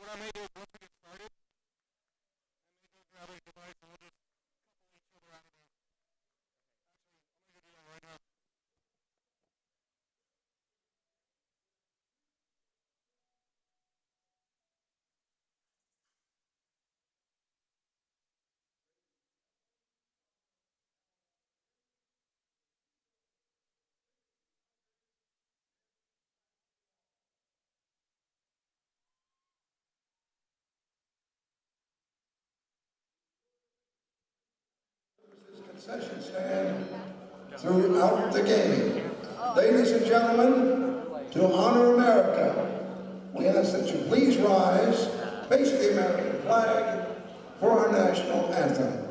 what I may do is once we get started, I may go grab a device and we'll just couple each other out of there. Actually, I'm going to do that right now. Concession stand throughout the game. Ladies and gentlemen, to honor America, we ask that you please rise, face the American flag for our national anthem.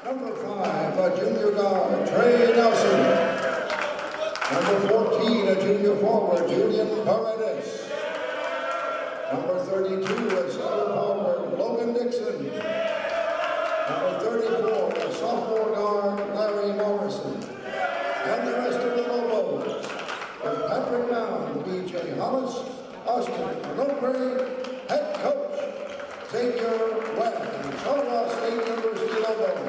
Number 5, a junior guard, Trey Nelson. Number 14, a junior forward, Julian Paredes. Number 32, a center forward, Logan Dixon. Number 34, a sophomore guard, Larry Morrison. And the rest of the Lobos, with Patrick Mound, B.J. Hollis, Austin Lombre, head coach, Xavier Webb, and Solwa State University Lobos.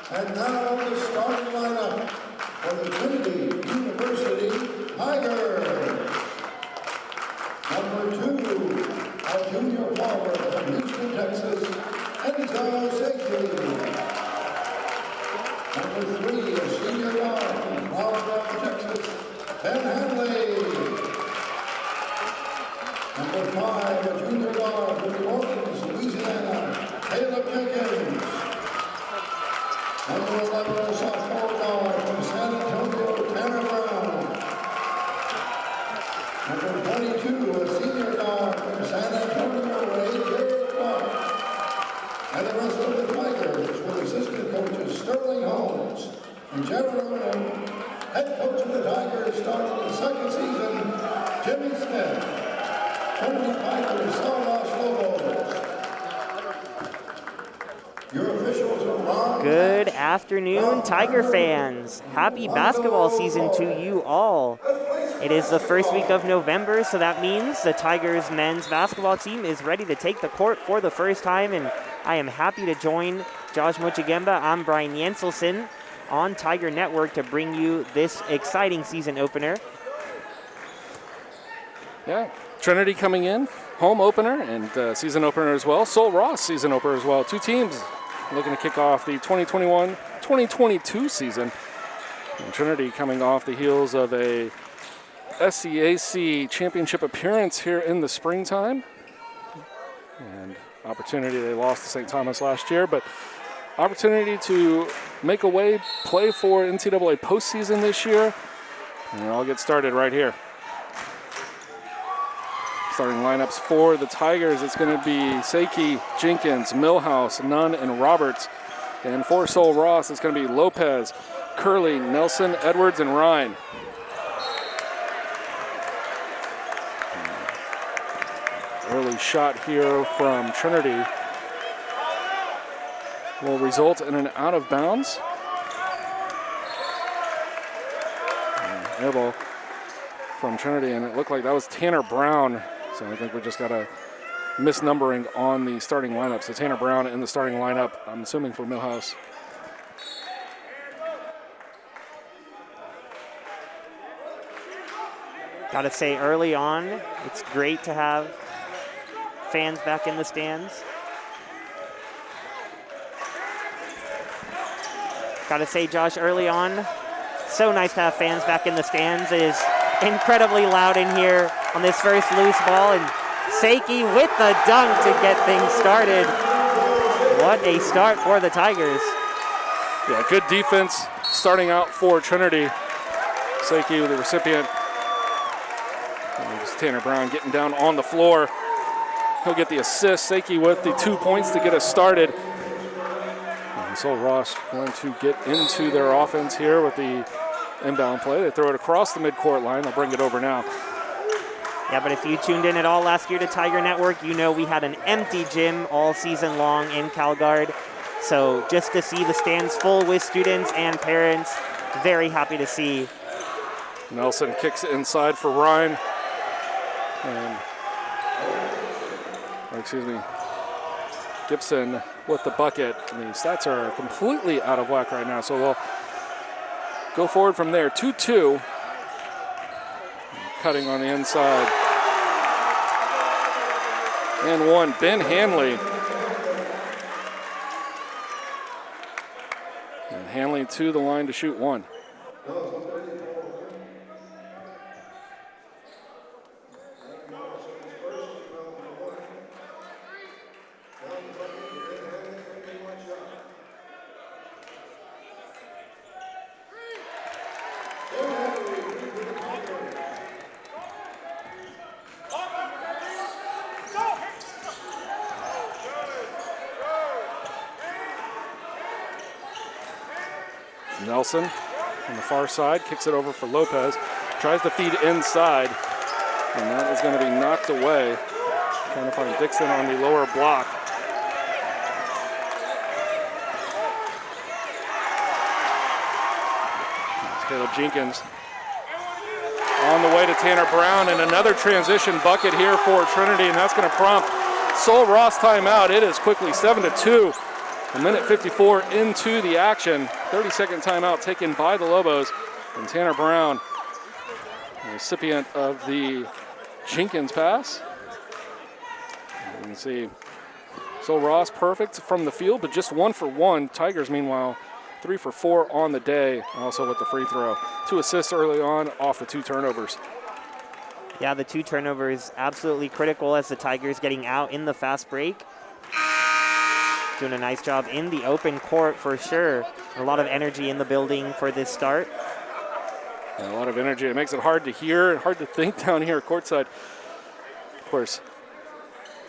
And now the starting lineup for the Trinity University Tigers. Number 2, a junior forward from Houston, Texas, Enzo Segley. Number 3, a senior guard from Brownville, Texas, Ben Hanley. Number 5, a junior guard from New Orleans, Louisiana, Caleb Jenkins. Number 11, a sophomore guard from San Antonio, Tanner Brown. Number 22, a senior guard from San Antonio, A.J. Clark. And the rest of the Tigers with assistant coaches Sterling Holmes and Jared Odom. Head coach of the Tigers starting the second season, Jimmy Smith. Trinity Tigers, Stardust Lobos. Your officials are Ron. Good afternoon, Tiger fans. Happy basketball season to you all. It is the first week of November, so that means the Tigers men's basketball team is ready to take the court for the first time, and I am happy to join Josh Mochigemba. I'm Brian Jenselson on Tiger Network to bring you this exciting season opener. Yeah, Trinity coming in, home opener and season opener as well. Sol Ross season opener as well. Two teams looking to kick off the 2021-2022 season. And Trinity coming off the heels of a SCAC championship appearance here in the springtime. And opportunity, they lost to St. Thomas last year, but opportunity to make a way, play for NCAA postseason this year. And it all gets started right here. Starting lineups for the Tigers, it's going to be Seiki, Jenkins, Millhouse, Nunn, and Roberts. And for Sol Ross, it's going to be Lopez, Curley, Nelson, Edwards, and Ryan. Early shot here from Trinity will result in an out of bounds. Air ball from Trinity, and it looked like that was Tanner Brown. So I think we just got a misnumbering on the starting lineup. So Tanner Brown in the starting lineup, I'm assuming for Millhouse. Gotta say, early on, it's great to have fans back in the stands. Gotta say, Josh, early on, so nice to have fans back in the stands. It is incredibly loud in here on this first loose ball, and Seiki with the dunk to get things started. What a start for the Tigers. Yeah, good defense starting out for Trinity. Seiki, the recipient. And it's Tanner Brown getting down on the floor. He'll get the assist. Seiki with the 2 points to get us started. And so Ross going to get into their offense here with the inbound play. They throw it across the midcourt line. They'll bring it over now. Yeah, but if you tuned in at all last year to Tiger Network, you know we had an empty gym all season long in CalGuard. So just to see the stands full with students and parents, very happy to see. Nelson kicks it inside for Ryan. Gibson with the bucket. And the stats are completely out of whack right now, so we'll go forward from there. 2-2. Cutting on the inside. And one, Ben Hanley. And Hanley to the line to shoot one. Nelson on the far side, kicks it over for Lopez, tries to feed inside, and that is going to be knocked away. Trying to find Dixon on the lower block. It's Caleb Jenkins on the way to Tanner Brown, and another transition bucket here for Trinity, and that's going to prompt Sol Ross timeout. It is quickly 7-2. A minute 54 into the action. 30-second timeout taken by the Lobos. And Tanner Brown, the recipient of the Jenkins pass. You can see Sol Ross perfect from the field, but just 1 for 1. Tigers, meanwhile, 3 for 4 on the day, also with the free throw. 2 assists early on off the 2 turnovers. Yeah, the 2 turnovers absolutely critical as the Tigers getting out in the fast break. Doing a nice job in the open court for sure. A lot of energy in the building for this start. Yeah, a lot of energy. It makes it hard to hear, hard to think down here courtside. Of course,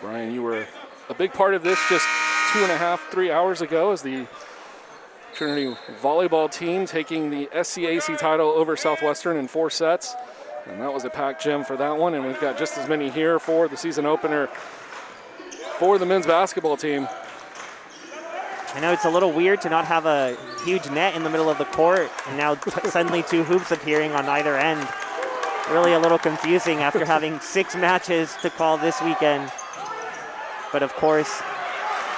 Brian, you were a big part of this just 2.5, 3 hours ago as the Trinity volleyball team taking the SCAC title over Southwestern in 4 sets. And that was a packed gym for that one. And we've got just as many here for the season opener for the men's basketball team. I know it's a little weird to not have a huge net in the middle of the court, and now suddenly 2 hoops appearing on either end. Really a little confusing after having 6 matches to call this weekend. But of course,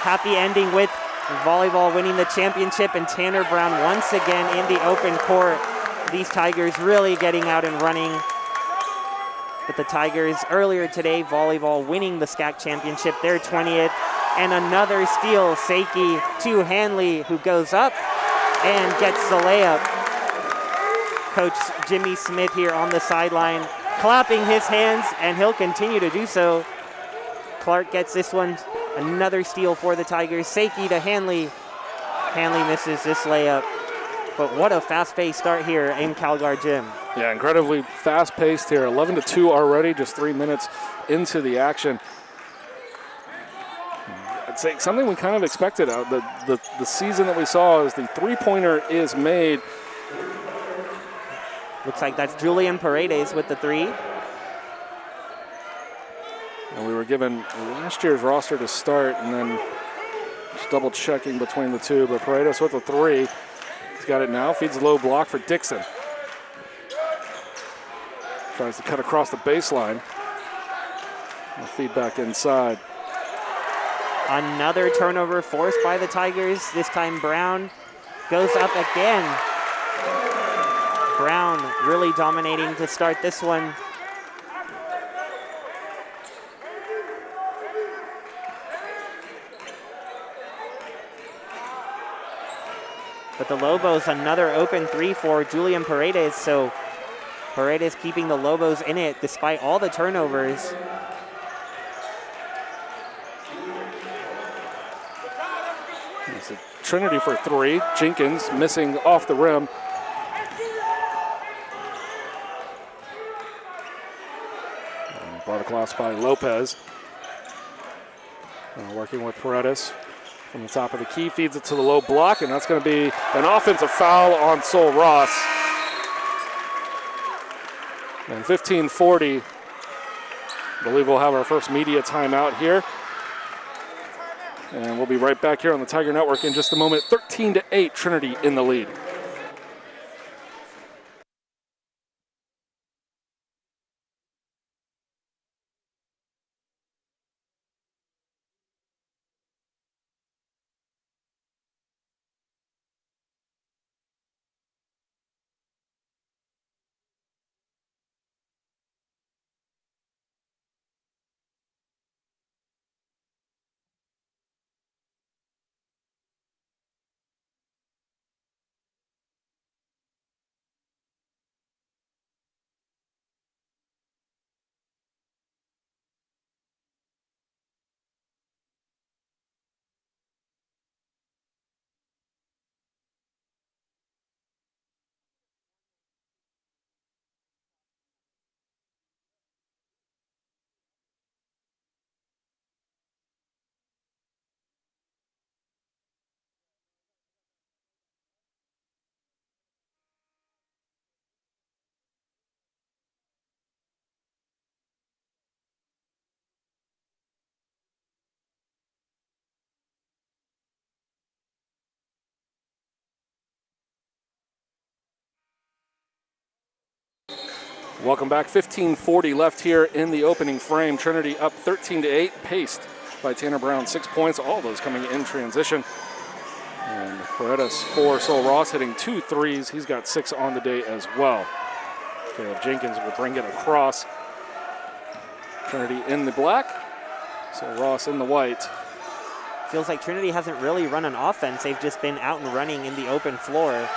happy ending with volleyball winning the championship and Tanner Brown once again in the open court. These Tigers really getting out and running. But the Tigers earlier today, volleyball winning the SCAC championship, their 20th. And another steal, Seiki to Hanley, who goes up and gets the layup. Coach Jimmy Smith here on the sideline, clapping his hands, and he'll continue to do so. Clark gets this one, another steal for the Tigers. Seiki to Hanley. Hanley misses this layup. But what a fast-paced start here in CalGuard Gym. Yeah, incredibly fast-paced here. 11-2 already, just 3 minutes into the action. I'd say something we kind of expected out the season that we saw is the three-pointer is made. Looks like that's Julian Paredes with the three. And we were given last year's roster to start, and then just double-checking between the two. But Paredes with the three. He's got it now, feeds the low block for Dixon. Tries to cut across the baseline. And feed back inside. Another turnover forced by the Tigers. This time Brown goes up again. Brown really dominating to start this one. But the Lobos, another open three for Julian Paredes, so Paredes keeping the Lobos in it despite all the turnovers. Trinity for three. Jenkins missing off the rim. And brought across by Lopez. Working with Paredes from the top of the key. Feeds it to the low block, and that's going to be an offensive foul on Sol Ross. And 15:40. I believe we'll have our first media timeout here. And we'll be right back here on the Tiger Network in just a moment. 13-8, Trinity in the lead. Welcome back. 15:40 left here in the opening frame. Trinity up 13-8, paced by Tanner Brown. 6 points, all those coming in transition. And Paredes for Sol Ross hitting 2 threes. He's got 6 on the day as well. Caleb Jenkins will bring it across. Trinity in the black, Sol Ross in the white. Feels like Trinity hasn't really run an offense. They've just been out and running in the open floor.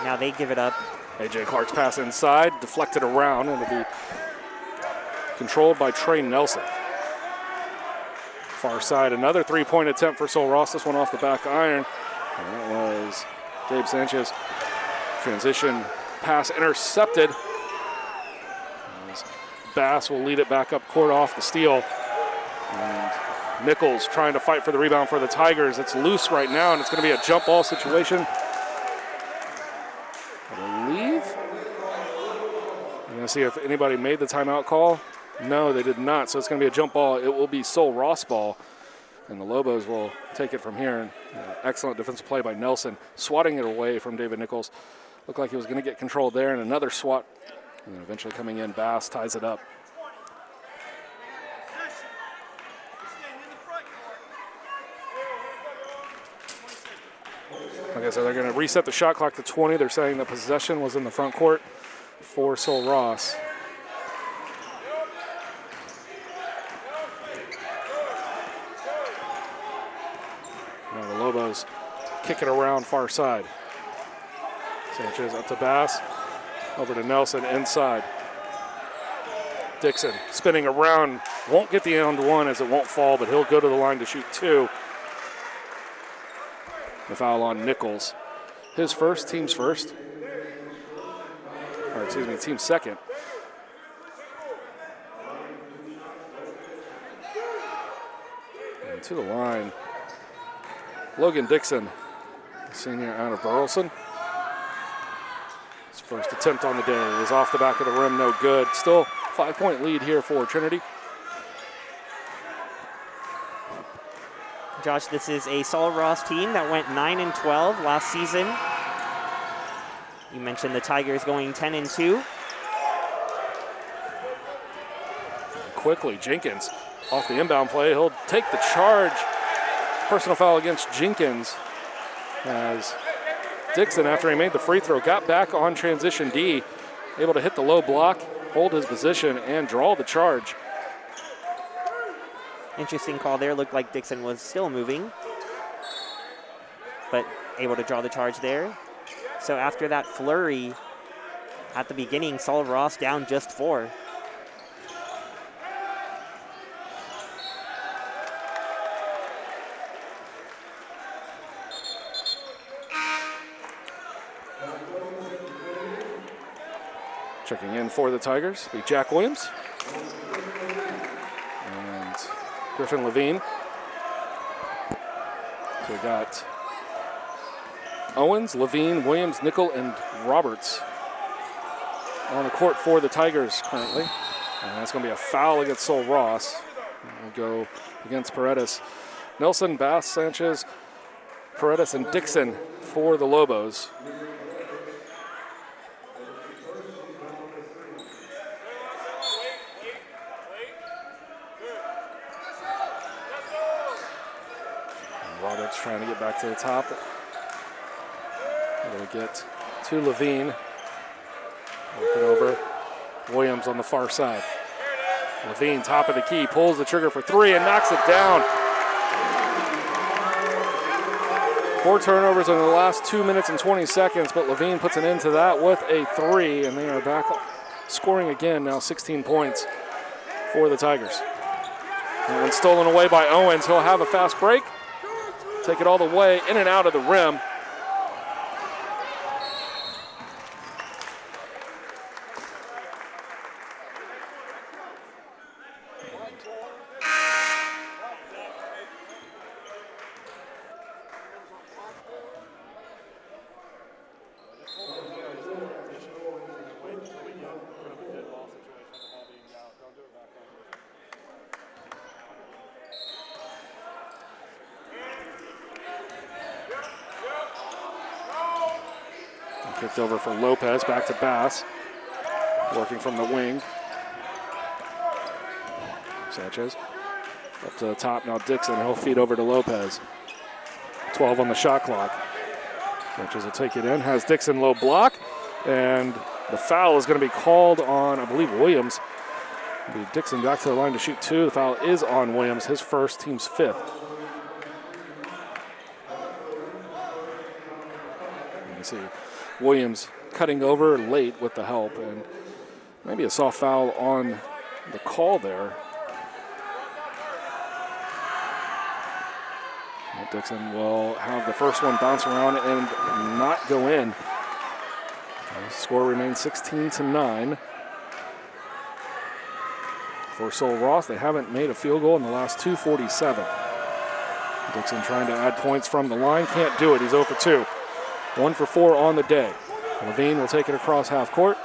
Now they give it up. A.J. Clark's pass inside, deflected around, and it'll be controlled by Trey Nelson. Far side, another three-point attempt for Sol Ross. This one off the back iron. And that was Gabe Sanchez. Transition pass intercepted. As Bass will lead it back up court off the steal. And Nichols trying to fight for the rebound for the Tigers. It's loose right now, and it's going to be a jump ball situation. I'm going to see if anybody made the timeout call. No, they did not, so it's going to be a jump ball. It will be Sol Ross ball, and the Lobos will take it from here. Excellent defensive play by Nelson, swatting it away from David Nichols. Looked like he was going to get control there, and another swat. And then eventually coming in, Bass ties it up. Okay, so they're going to reset the shot clock to 20. They're saying the possession was in the front court for Sol Ross. Now the Lobos kick it around far side. Sanchez up to Bass, over to Nelson inside. Dixon spinning around, won't get the end one as it won't fall, but he'll go to the line to shoot 2. The foul on Nichols. His first, team's first. or excuse me, team second. And to the line, Logan Dixon, senior out of Burleson. His first attempt on the day is off the back of the rim, no good. Still 5-point lead here for Trinity. Josh, this is a Saul Ross team that went 9-12 last season. You mentioned the Tigers going 10-2. Quickly, Jenkins off the inbound play. He'll take the charge. Personal foul against Jenkins as Dixon, after he made the free throw, got back on transition D, able to hit the low block, hold his position, and draw the charge. Interesting call there. Looked like Dixon was still moving, but able to draw the charge there. So after that flurry at the beginning, Saul Ross down just 4. Checking in for the Tigers will be Jack Williams and Griffin Levine. So we got Owens, Levine, Williams, Nickel, and Roberts on the court for the Tigers currently. And that's going to be a foul against Sol Ross. And we'll go against Paredes. Nelson, Bass, Sanchez, Paredes, and Dixon for the Lobos. Roberts trying to get back to the top. We're going to get to Levine. Work it over. Williams on the far side. Levine, top of the key, pulls the trigger for 3 and knocks it down. 4 turnovers in the last 2 minutes and 20 seconds, but Levine puts an end to that with a 3, and they are back scoring again, now 16 points for the Tigers. That one stolen away by Owens. He'll have a fast break. Take it all the way in and out of the rim. Kicked over for Lopez, back to Bass. Working from the wing. Sanchez up to the top, now Dixon, he'll feed over to Lopez. 12 on the shot clock. Sanchez will take it in, has Dixon low block, and the foul is going to be called on, I believe, Williams. It'll be Dixon back to the line to shoot 2. The foul is on Williams, his first, team's 5th. You see Williams cutting over late with the help, and maybe a soft foul on the call there. And Dixon will have the first one bounce around and not go in. The score remains 16-9 for Sol Ross. They haven't made a field goal in the last 2:47. Dixon trying to add points from the line, can't do it. He's 0 for 2. 1 for 4 on the day. Levine will take it across half court.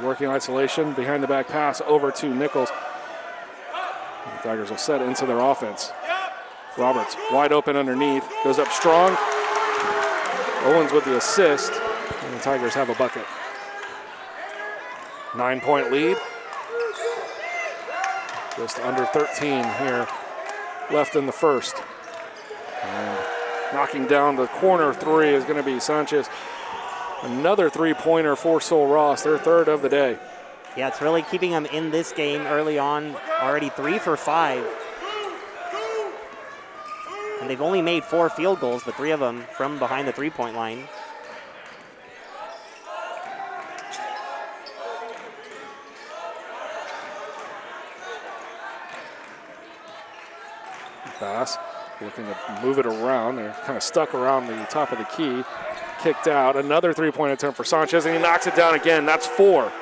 Working isolation, behind the back pass over to Nichols. The Tigers will set into their offense. Roberts wide open underneath, goes up strong. Owens with the assist, and the Tigers have a bucket. 9-point lead. Just under 13 here left in the first. And knocking down the corner 3 is going to be Sanchez. Another 3-pointer for Sol Ross, their 3rd of the day. Yeah, it's really keeping them in this game early on. Already 3 for 5. And they've only made 4 field goals, but 3 of them from behind the 3-point line. Bass looking to move it around. They're kind of stuck around the top of the key. kicked out. Another three-point attempt for Sanchez, and he knocks it down again. That's 4.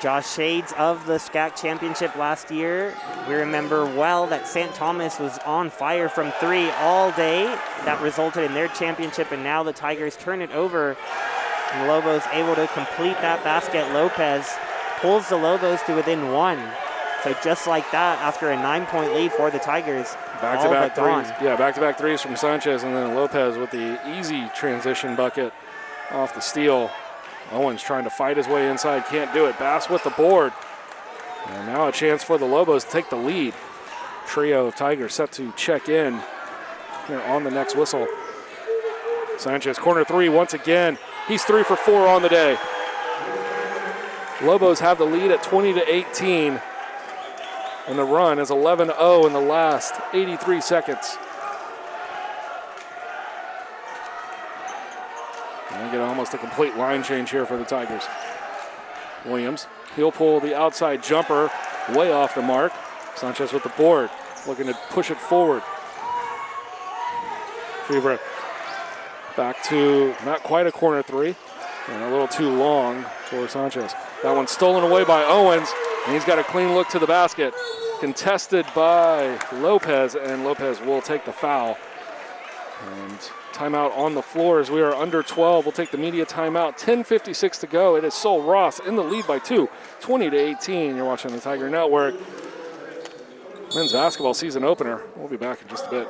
Josh, shades of the SCAC championship last year. We remember well that St. Thomas was on fire from 3 all day. That resulted in their championship, and now the Tigers turn it over. And Lobos able to complete that basket. Lopez pulls the Lobos to within 1. So just like that, after a 9-point lead for the Tigers, Back-to-back all but threes. gone. Yeah, back-to-back threes from Sanchez, and then Lopez with the easy transition bucket off the steal. Owens trying to fight his way inside, can't do it. Bass with the board. And now a chance for the Lobos to take the lead. Trio of Tigers set to check in here on the next whistle. Sanchez, corner 3 once again. He's 3 for 4 on the day. Lobos have the lead at 20-18. And the run is 11-0 in the last 83 seconds. And we get almost a complete line change here for the Tigers. Williams, he'll pull the outside jumper way off the mark. Sanchez with the board, looking to push it forward. Fever back to not quite a corner 3, and a little too long for Sanchez. That one's stolen away by Owens, and he's got a clean look to the basket. Contested by Lopez, and Lopez will take the foul. And timeout on the floor as we are under 12. We'll take the media timeout. 10:56 to go. It is Sol Ross in the lead by 2, 20-18. You're watching the Tiger Network. Men's basketball season opener. We'll be back in just a bit.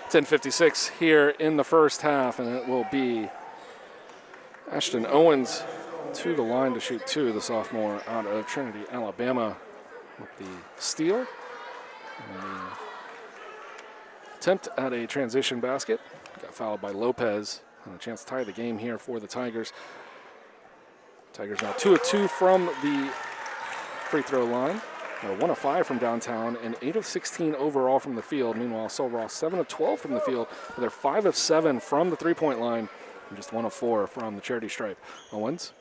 .56 here in the first half, and it will be Ashton Owens to the line to shoot 2, the sophomore out of Trinity, Alabama, with the steal. And the attempt at a transition basket. Got fouled by Lopez, and a chance to tie the game here for the Tigers. Tigers now 2 of 2 from the free throw line. 1 of 5 from downtown and 8 of 16 overall from the field. Meanwhile, Sol Ross 7 of 12 from the field. But they're 5 of 7 from the three-point line and just 1 of 4 from the charity stripe. Owens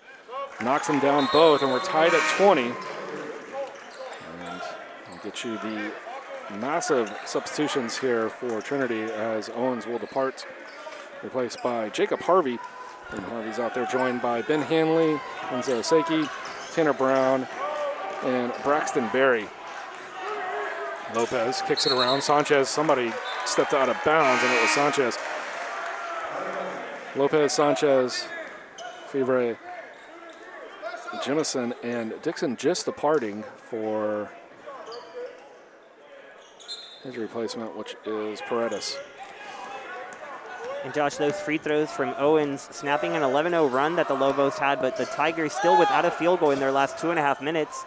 knocks them down both, and we're tied at 20. And I'll get you the massive substitutions here for Trinity as Owens will depart, replaced by Jacob Harvey. And Harvey's out there joined by Ben Hanley, Enzo Seiki, Tanner Brown, and Braxton Berry. Lopez kicks it around. Sanchez, somebody stepped out of bounds, and it was Sanchez. Lopez, Sanchez, Fevre, Jemison, and Dixon just departing for his replacement, which is Paredes. And Josh, those free throws from Owens snapping an 11-0 run that the Lobos had, but the Tigers still without a field goal in their last 2.5 minutes.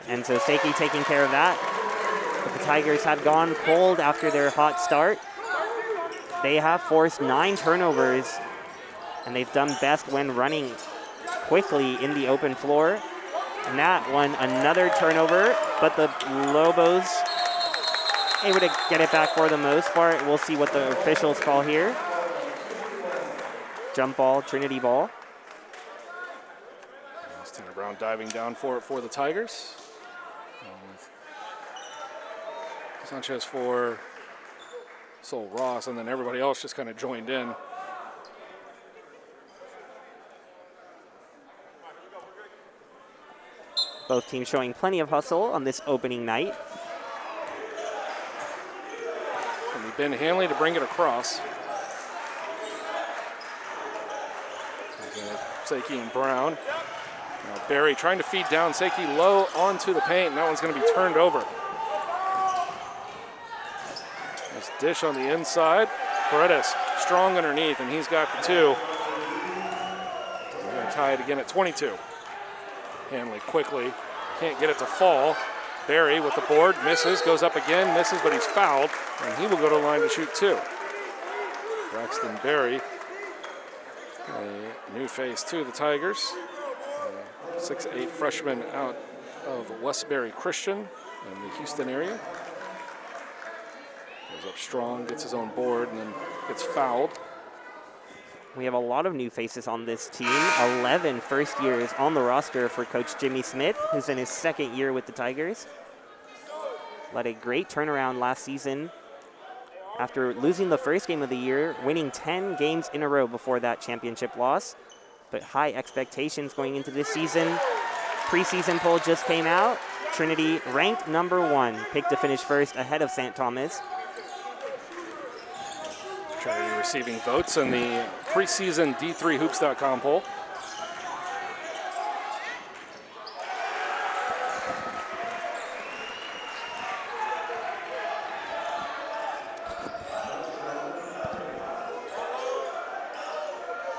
And so Seiki taking care of that. But the Tigers had gone cold after their hot start. They have forced 9 turnovers, and they've done best when running quickly in the open floor. And that one, another turnover, but the Lobos able to get it back for the most part. We'll see what the officials call here. Jump ball, Trinity ball. Tanner Brown diving down for it for the Tigers. Sanchez for Sol Ross, and then everybody else just kind of joined in. Both teams showing plenty of hustle on this opening night. It'll be Ben Hanley to bring it across. Seiki and Brown. Now Barry trying to feed down Seiki low onto the paint, and that one's going to be turned over. This dish on the inside. Paredes strong underneath, and he's got the two. We're going to tie it again at 22. Hanley quickly, can't get it to fall. Barry with the board, misses, goes up again, misses, but he's fouled, and he will go to the line to shoot two. Braxton Barry, a new face to the Tigers. 6'8" freshman out of Westbury Christian in the Houston area. Goes up strong, gets his own board, and then gets fouled. We have a lot of new faces on this team. 11 first years on the roster for Coach Jimmy Smith, who's in his second year with the Tigers. Led a great turnaround last season after losing the first game of the year, winning 10 games in a row before that championship loss. But high expectations going into this season. Preseason poll just came out. Trinity ranked #1, picked to finish first ahead of St. Thomas. Trinity receiving votes in the preseason D3hoops.com poll.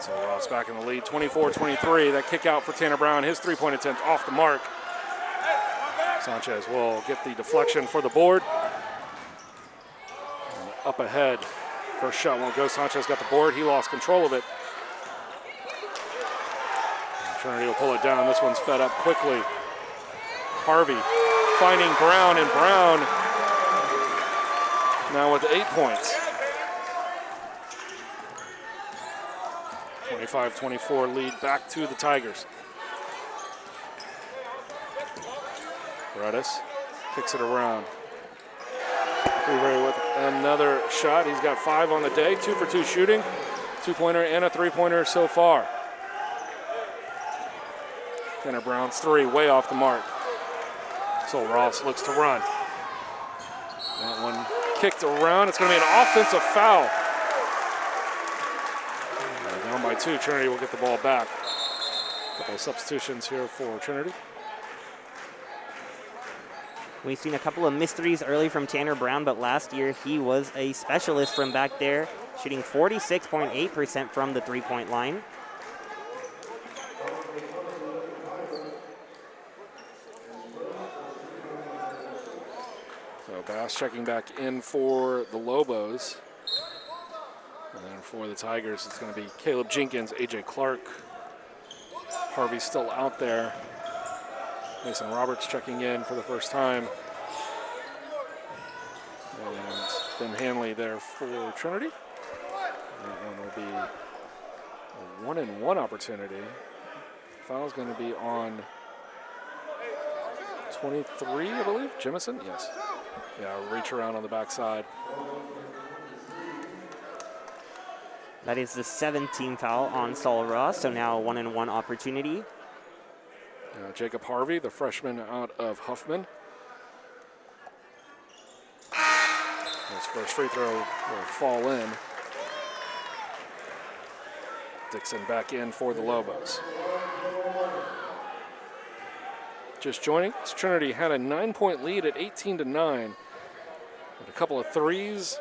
So Ross back in the lead, 24-23. That kick out for Tanner Brown, his three-point attempt off the mark. Sanchez will get the deflection for the board. And up ahead. First shot won't go. Sanchez got the board. He lost control of it. And Trinity will pull it down. This one's fed up quickly. Harvey finding Brown, and Brown now with 8 points. 25-24 lead back to the Tigers. Redis kicks it around. With another shot. He's got 5 on the day, 2 for 2 shooting, 2-pointer and a 3-pointer so far. Tanner Brown's 3 way off the mark. So Ross looks to run. That one kicked around. It's going to be an offensive foul. Down by 2. Trinity will get the ball back. A couple of substitutions here for Trinity. We've seen a couple of missed threes early from Tanner Brown, but last year he was a specialist from back there, shooting 46.8% from the three-point line. So Bass checking back in for the Lobos. And then for the Tigers, it's going to be Caleb Jenkins, A.J. Clark. Harvey's still out there. Mason Roberts checking in for the first time. And Ben Hanley there for Trinity. That one will be a 1-and-1 opportunity. Foul's going to be on 23, I believe. Jemison? Yes. Yeah, reach around on the backside. That is the 17th foul on Sol Ross, so now a 1-and-1 opportunity. Jacob Harvey, the freshman out of Huffman. His first free throw will fall in. Dixon back in for the Lobos. Just joining us, Trinity had a 9-point lead at 18-9. With a couple of threes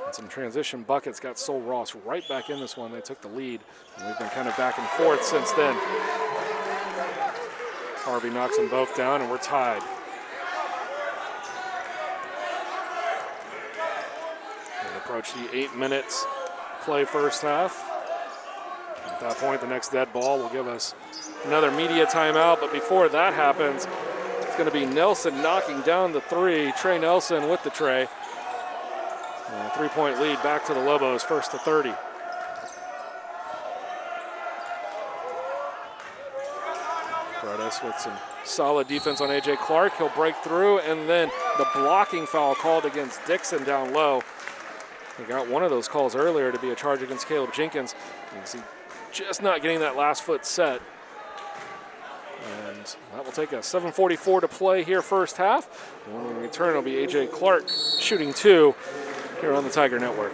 and some transition buckets, got Sol Ross right back in this one. They took the lead, and we've been kind of back and forth since then. Harvey knocks them both down, and we're tied. We approach the 8 minutes play first half. At that point, the next dead ball will give us another media timeout, but before that happens, it's going to be Nelson knocking down the 3. Trey Nelson with the tray. And a 3-point lead back to the Lobos, first to 30. Paredes with some solid defense on A.J. Clark. He'll break through, and then the blocking foul called against Dixon down low. He got one of those calls earlier to be a charge against Caleb Jenkins. You can see just not getting that last foot set. And that will take us 7:44 to play here first half. And when we return, it'll be A.J. Clark shooting 2 here on the Tiger Network.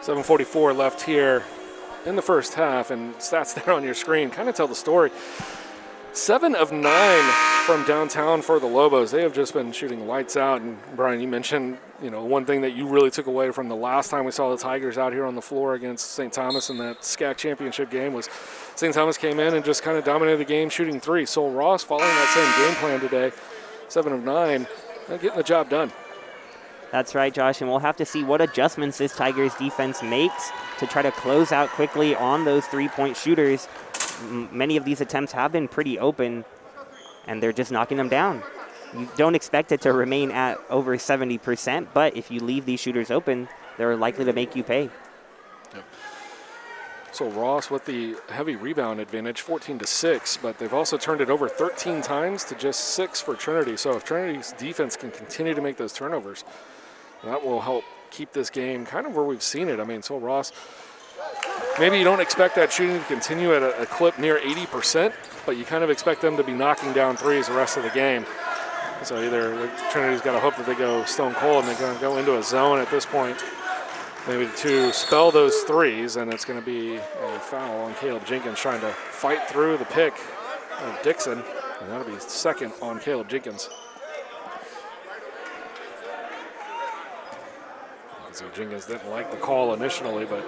.744 left here in the first half, and stats there on your screen kind of tell the story. 7 of 9 from downtown for the Lobos. They have just been shooting lights out. And Brian, you mentioned, one thing that you really took away from the last time we saw the Tigers out here on the floor against St. Thomas in that SCAC championship game was St. Thomas came in and just kind of dominated the game shooting 3. Sol Ross following that same game plan today, 7 of 9, getting the job done. That's right, Josh, and we'll have to see what adjustments this Tigers defense makes to try to close out quickly on those three-point shooters. Many of these attempts have been pretty open, and they're just knocking them down. You don't expect it to remain at over 70%, but if you leave these shooters open, they're likely to make you pay. Yep. So Ross with the heavy rebound advantage, 14-6, but they've also turned it over 13 times to just 6 for Trinity. So if Trinity's defense can continue to make those turnovers, that will help keep this game kind of where we've seen it. I mean, so Ross, maybe you don't expect that shooting to continue at a clip near 80%, but you kind of expect them to be knocking down threes the rest of the game. So either Trinity's got to hope that they go stone cold and they're going to go into a zone at this point, maybe to spell those threes, and it's going to be a foul on Caleb Jenkins trying to fight through the pick of Dixon, and that'll be second on Caleb Jenkins. So Jenkins didn't like the call initially, but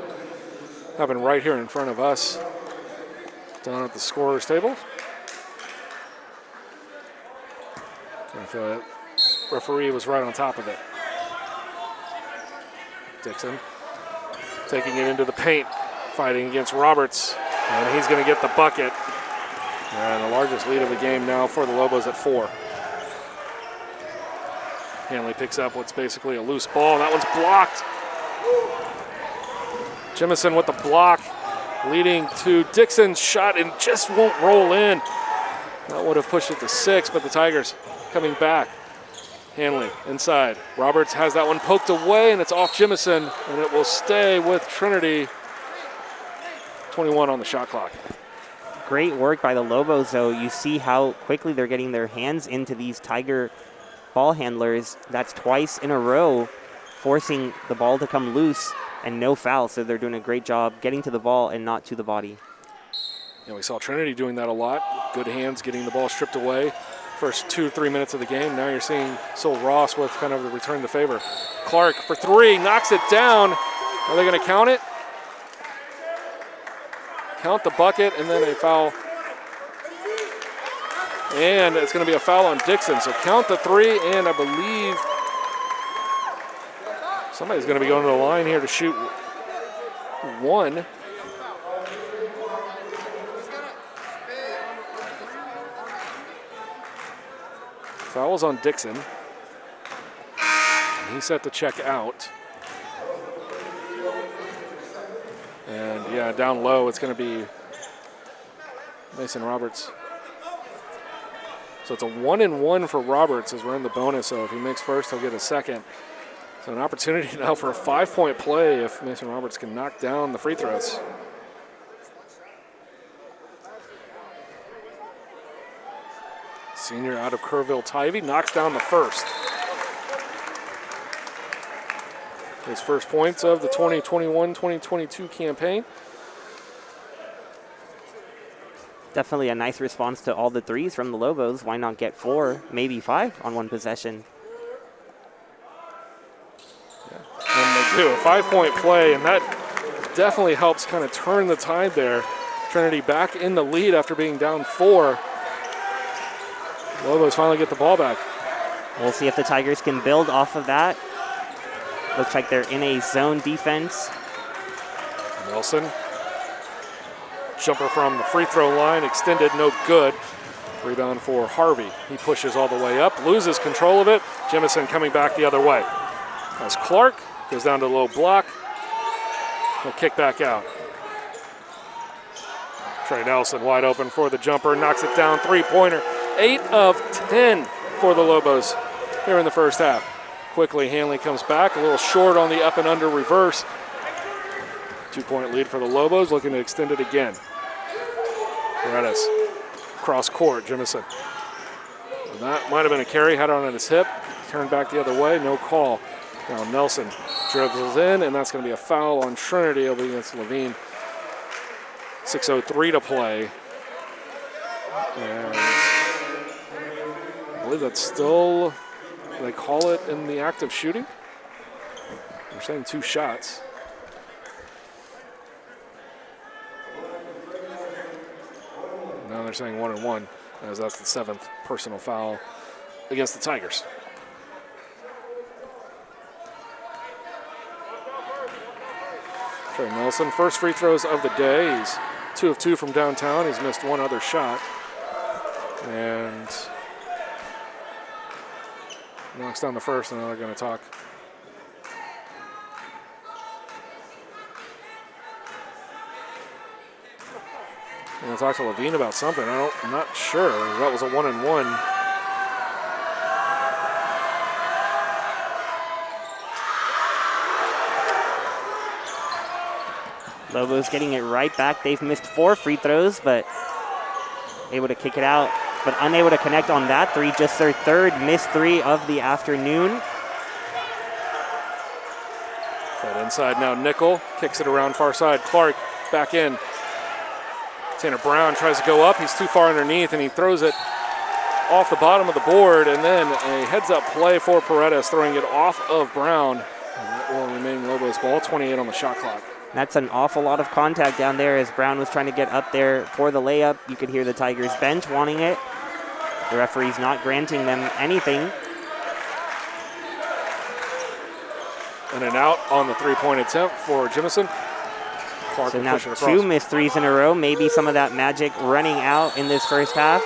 happened right here in front of us down at the scorer's table. I feel that referee was right on top of it. Dixon taking it into the paint, fighting against Roberts, and he's going to get the bucket. And the largest lead of the game now for the Lobos at 4. Hanley picks up what's basically a loose ball. That one's blocked. Jemison with the block, leading to Dixon's shot, and just won't roll in. That would have pushed it to 6, but the Tigers coming back. Hanley inside. Roberts has that one poked away, and it's off Jemison, and it will stay with Trinity. 21 on the shot clock. Great work by the Lobos, though. You see how quickly they're getting their hands into these Tiger ball handlers. That's twice in a row, forcing the ball to come loose and no foul. So they're doing a great job getting to the ball and not to the body. Yeah, we saw Trinity doing that a lot. Good hands, getting the ball stripped away. First 2-3 minutes of the game. Now you're seeing Sol Ross with kind of the return the favor. Clark for 3, knocks it down. Are they going to count it? Count the bucket, and then a foul. And it's going to be a foul on Dixon. So count the 3, and I believe somebody's going to be going to the line here to shoot 1. Foul's on Dixon. And he's set to check out. And yeah, down low, it's going to be Mason Roberts. So it's a 1-and-1 for Roberts as we're in the bonus. So if he makes first, he'll get a second. So an opportunity now for a 5-point play if Mason Roberts can knock down the free throws. Senior out of Kerrville-Tivy knocks down the first. His first points of the 2021-2022 campaign. Definitely a nice response to all the threes from the Lobos. Why not get 4, maybe 5 on one possession? And they do a 5-point play, and that definitely helps kind of turn the tide there. Trinity back in the lead after being down 4. Lobos finally get the ball back. We'll see if the Tigers can build off of that. Looks like they're in a zone defense. Nelson. Jumper from the free throw line, extended, no good. Rebound for Harvey. He pushes all the way up, loses control of it. Jemison coming back the other way. As Clark goes down to the low block. He'll kick back out. Trey Nelson wide open for the jumper, knocks it down, three-pointer. 8 of 10 for the Lobos here in the first half. Quickly, Hanley comes back, a little short on the up and under reverse. 2-point lead for the Lobos, looking to extend it again. Paredes, cross court, Jemison. That might have been a carry, had it on his hip, turned back the other way, no call. Now Nelson dribbles in, and that's going to be a foul on Trinity. It'll be against Levine. 6:03 to play. And I believe that's still, they call it in the act of shooting. They're saying 2 shots. Now they're saying 1 and 1, as that's the 7th personal foul against the Tigers. Trey Nelson, first free throws of the day. He's 2 of 2 from downtown. He's missed 1 other shot. And knocks down the first, and now they're going to talk. I'm going to talk to Levine about something. I'm not sure. That was a 1 and 1. Lobos getting it right back. They've missed 4 free throws, but able to kick it out, but unable to connect on that 3. Just their 3rd missed 3 of the afternoon. Fed inside now, Nickel kicks it around far side. Clark back in. Tanner Brown tries to go up. He's too far underneath, and he throws it off the bottom of the board, and then a heads-up play for Paredes, throwing it off of Brown. And that will remain Lobos ball, 28 on the shot clock. That's an awful lot of contact down there as Brown was trying to get up there for the layup. You could hear the Tigers bench wanting it. The referee's not granting them anything. And an out on the 3-point attempt for Jemison. Clark So will now push it across. 2 missed 3s in a row. Maybe some of that magic running out in this first half.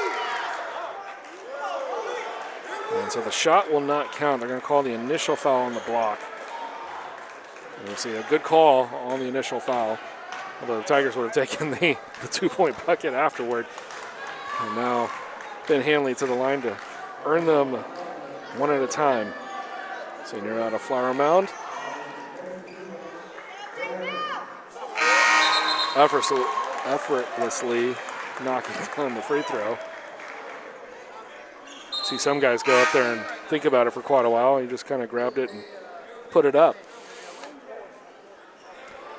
And so the shot will not count. They're going to call the initial foul on the block. And we'll see a good call on the initial foul. Although the Tigers would have taken the 2-point bucket afterward. And now Ben Hanley to the line to earn them one at a time. Senior out of Flower Mound. Effortlessly knocking down the free throw. See some guys go up there and think about it for quite a while. He just kind of grabbed it and put it up.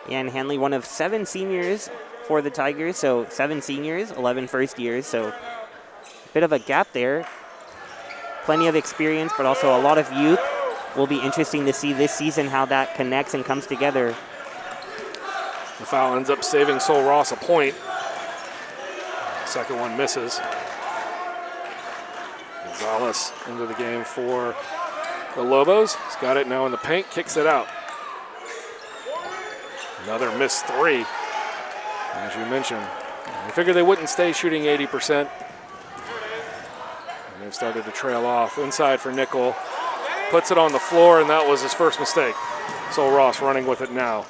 And Hanley, one of 7 seniors for the Tigers. So 7 seniors, 11 first years. So a bit of a gap there. Plenty of experience, but also a lot of youth. Will be interesting to see this season how that connects and comes together. The foul ends up saving Sol Ross a point. Second one misses. Gonzalez into the game for the Lobos. He's got it now in the paint, kicks it out. Another missed 3. As you mentioned, I figured they wouldn't stay shooting 80%. And they've started to trail off. Inside for Nickel. Puts it on the floor, and that was his first mistake. Sol Ross running with it now.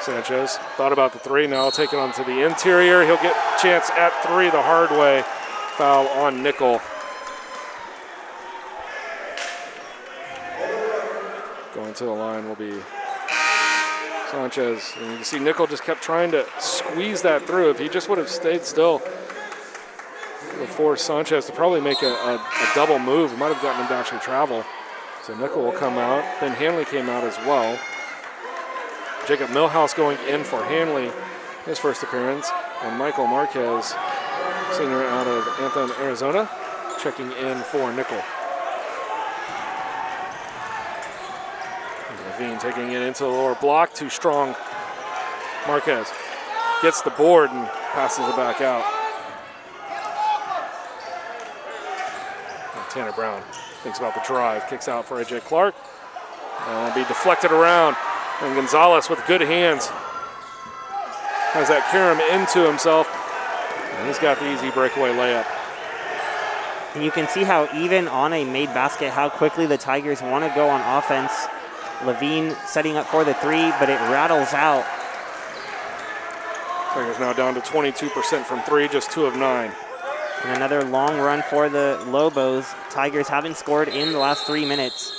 Sanchez thought about the 3. Now he'll take it onto the interior. He'll get a chance at 3 the hard way. Foul on Nickel. Going to the line will be Sanchez. And you can see Nickel just kept trying to squeeze that through. If he just would have stayed still, it would force Sanchez to probably make a double move. It might have gotten him to actually travel. So Nickel will come out. Then Hanley came out as well. Jacob Milhouse going in for Hanley, his first appearance. and Michael Marquez, senior out of Anthem, Arizona, checking in for nickel. Levine taking it into the lower block, too strong. Marquez gets the board and passes it back out. And Tanner Brown thinks about the drive, kicks out for A.J. Clark. And will be deflected around. And Gonzalez with good hands has that Karam into himself. And he's got the easy breakaway layup. And you can see how even on a made basket, how quickly the Tigers want to go on offense. Levine setting up for the three, but it rattles out. Tigers now down to 22% from three, just 2 of 9. And another long run for the Lobos. Tigers haven't scored in the last 3 minutes.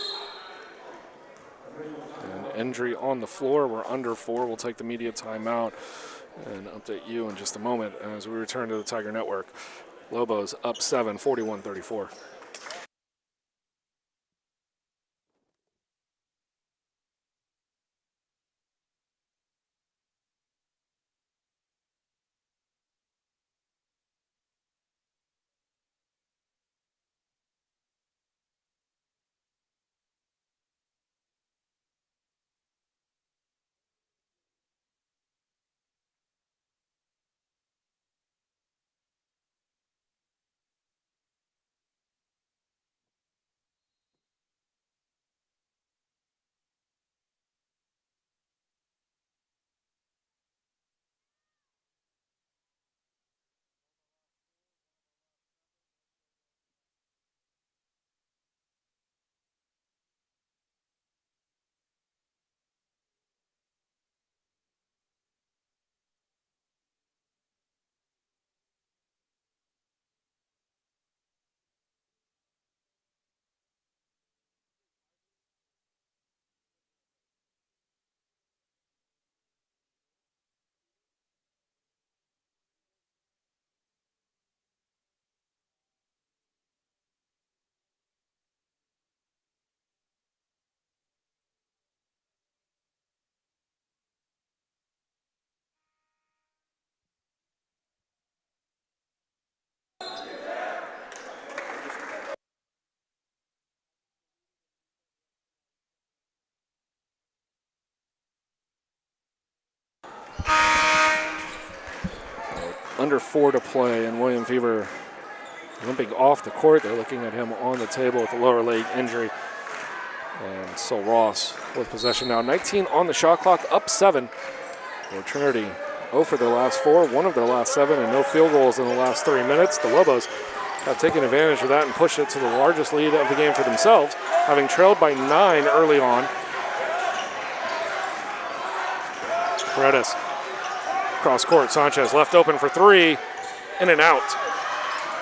And Endry on the floor. We're under 4. We'll take the media timeout and update you in just a moment as we return to the Tiger Network. Lobos up 7, 41-34. Under 4 to play, and William Fever limping off the court. They're looking at him on the table with a lower leg injury. And Sol Ross with possession now. 19 on the shot clock, up 7 for Trinity. 0 for their last 4, 1 of their last 7, and no field goals in the last 3 minutes. The Lobos have taken advantage of that and pushed it to the largest lead of the game for themselves, having trailed by 9 early on. Paredes, cross court, Sanchez left open for 3, in and out.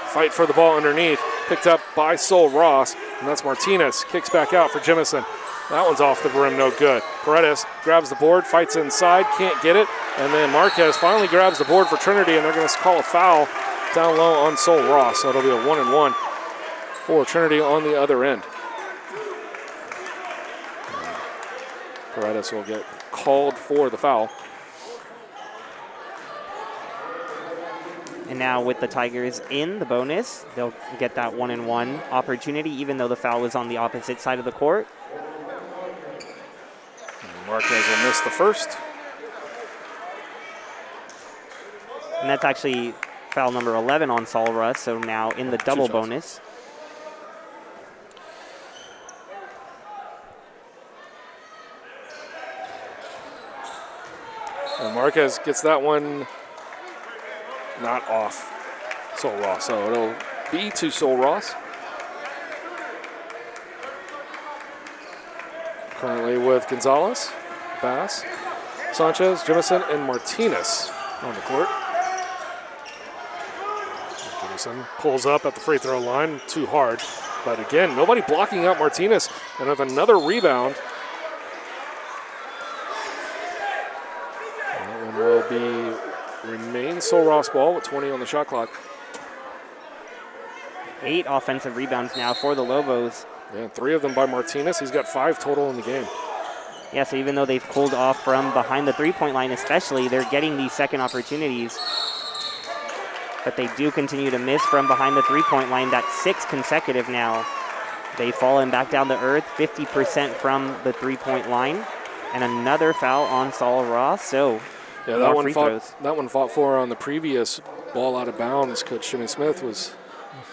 Fight for the ball underneath, picked up by Sol Ross, and that's Martinez. Kicks back out for Jemison. That one's off the rim, no good. Paredes grabs the board, fights inside, can't get it, and then Marquez finally grabs the board for Trinity, and they're going to call a foul down low on Sol Ross, so it'll be a 1-and-1 for Trinity on the other end. Paredes will get called for the foul. And now with the Tigers in the bonus, they'll get that 1-and-1 opportunity, even though the foul was on the opposite side of the court. And Marquez will miss the first. And that's actually foul number 11 on Sol Ross, so now in the double bonus. And Marquez gets that one not off Sol Ross, so it'll be to Sol Ross. Currently with Gonzalez, Bass, Sanchez, Jemison, and Martinez on the court. Jemison pulls up at the free throw line, too hard. But again, nobody blocking out Martinez, and with another rebound. That one will remain Sol Ross ball with 20 on the shot clock. 8 offensive rebounds now for the Lobos. Yeah, 3 of them by Martinez. He's got 5 total in the game. Yeah, so even though they've cooled off from behind the three-point line especially, they're getting these second opportunities. but they do continue to miss from behind the three-point line. That's 6 consecutive now. They've fallen back down to earth, 50% from the three-point line. And another foul on Saul Ross, so yeah, that one fought for on the previous ball out of bounds. Coach Jimmy Smith was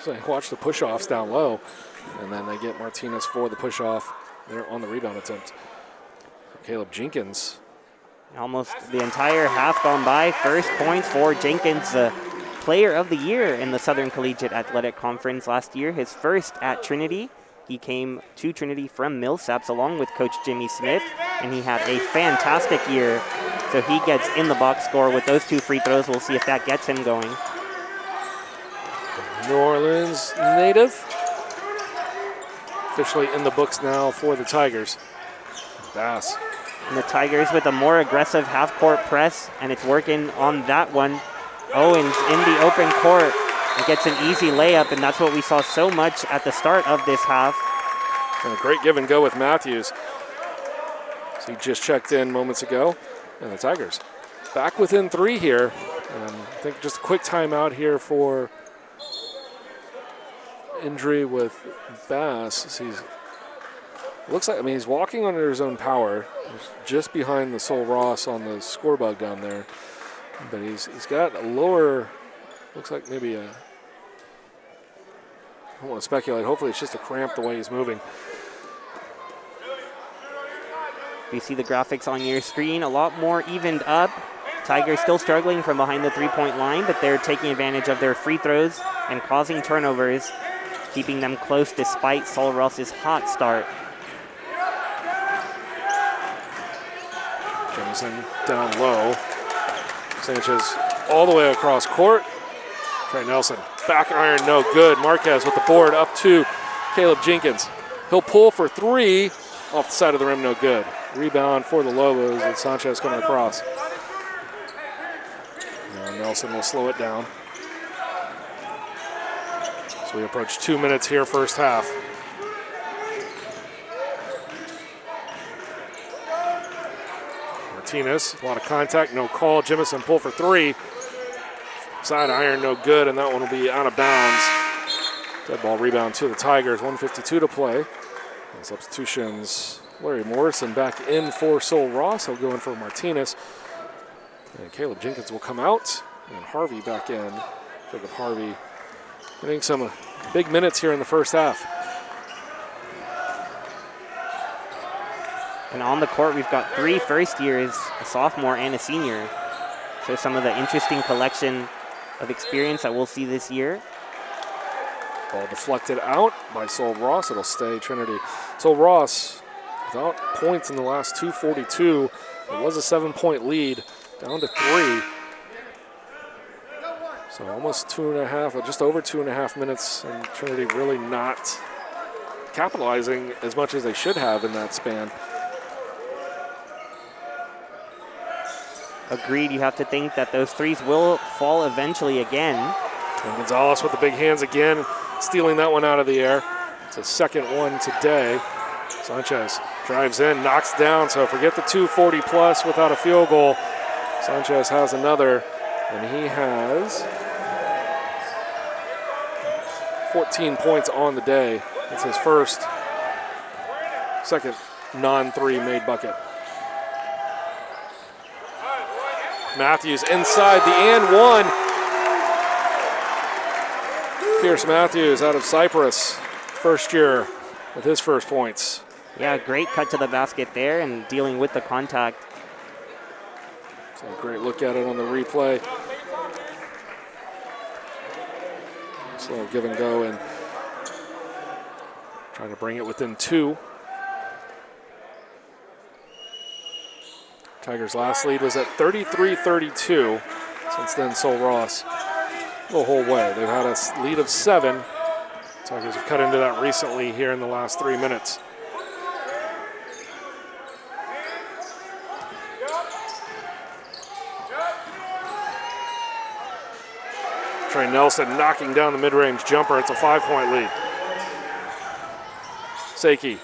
saying, watch the push-offs down low. And then they get Martinez for the push-off there on the rebound attempt. Caleb Jenkins. Almost the entire half gone by. First points for Jenkins, the player of the year in the Southern Collegiate Athletic Conference last year. His first at Trinity. He came to Trinity from Millsaps along with Coach Jimmy Smith, and he had a fantastic year. So he gets in the box score with those 2 free throws. We'll see if that gets him going. New Orleans native. Officially in the books now for the Tigers. Bass. And the Tigers with a more aggressive half-court press, and it's working on that one. Owens in the open court. It gets an easy layup, and that's what we saw so much at the start of this half. And a great give and go with Matthews. So he just checked in moments ago. And the Tigers back within 3 here. And I think just a quick timeout here for injury with Bass. Looks like, he's walking under his own power. He's just behind the Sol Ross on the score bug down there. But he's got a lower, looks like maybe I don't want to speculate. Hopefully it's just a cramp the way he's moving. You see the graphics on your screen, a lot more evened up. Tigers still struggling from behind the three-point line, but they're taking advantage of their free throws and causing turnovers, keeping them close despite Sol Ross's hot start. Jamison down low. Sanchez all the way across court. Trey Nelson, back iron, no good. Marquez with the board up to Caleb Jenkins. He'll pull for 3 off the side of the rim, no good. Rebound for the Lobos, and Sanchez coming across. Now Nelson will slow it down. So we approach 2 minutes here, first half. Martinez, a lot of contact, no call. Jemison pull for 3. Side iron, no good, and that one will be out of bounds. Dead ball rebound to the Tigers, 1:52 to play. And substitutions, Larry Morrison back in for Sol Ross. He'll go in for Martinez. And Caleb Jenkins will come out, and Harvey back in. Jacob Harvey getting some big minutes here in the first half. And on the court, we've got 3 first years, a sophomore and a senior. So some of the interesting collection of experience that we'll see this year. Ball deflected out by Sol Ross. It'll stay Trinity. Sol Ross without points in the last 2:42. It was a 7-point lead, down to 3. So almost 2.5, just over 2.5 minutes, and Trinity really not capitalizing as much as they should have in that span. Agreed, you have to think that those threes will fall eventually again. And Gonzalez with the big hands again, stealing that one out of the air. It's a second one today. Sanchez drives in, knocks down, so forget the 240 plus without a field goal. Sanchez has another, and he has 14 points on the day. It's his second non-3 made bucket. Matthews inside the and one. Pierce Matthews out of Cyprus, first year with his first points. Yeah, great cut to the basket there and dealing with the contact. So a great look at it on the replay. Slow give and go and trying to bring it within 2. Tigers' last lead was at 33-32. Since then, Sol Ross the whole way. They've had a lead of 7. Tigers have cut into that recently here in the last 3 minutes. Trey Nelson knocking down the mid-range jumper. It's a 5-point lead. Seiki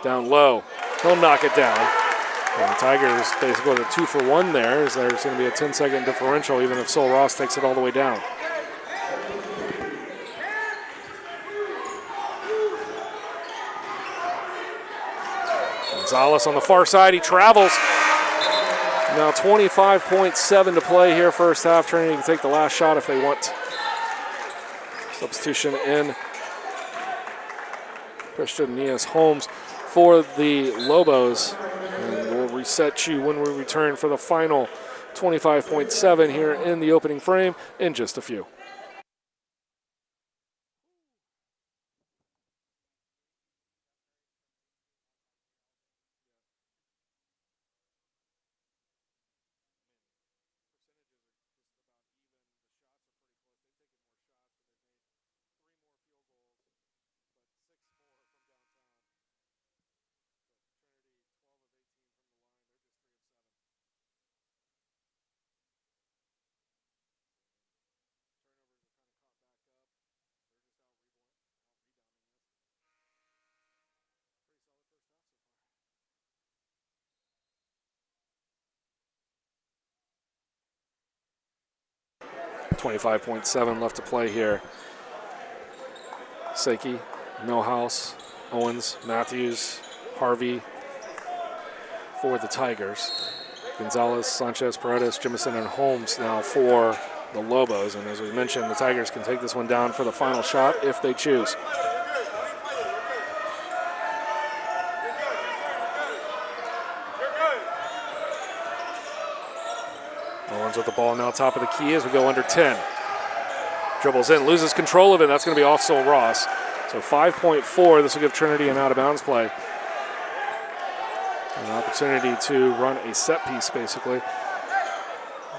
down low. He'll knock it down. And the Tigers basically the 2-for-1 there, as there's going to be a 10-second differential even if Sol Ross takes it all the way down. Gonzalez on the far side, he travels. Now 25.7 to play here first half. Trinity can take the last shot if they want. Substitution in Christian Nias-Holmes for the Lobos. And we'll reset you when we return for the final 25.7 here in the opening frame in just a few. .7 left to play here. Seiki, Millhouse, Owens, Matthews, Harvey for the Tigers. Gonzalez, Sanchez, Paredes, Jimison, and Holmes now for the Lobos. And as we mentioned, the Tigers can take this one down for the final shot if they choose. Owens with the ball now top of the key as we go under 10. Dribbles in, loses control of it. That's going to be off Sol Ross. So 5.4, this will give Trinity an out-of-bounds play. An opportunity to run a set piece, basically.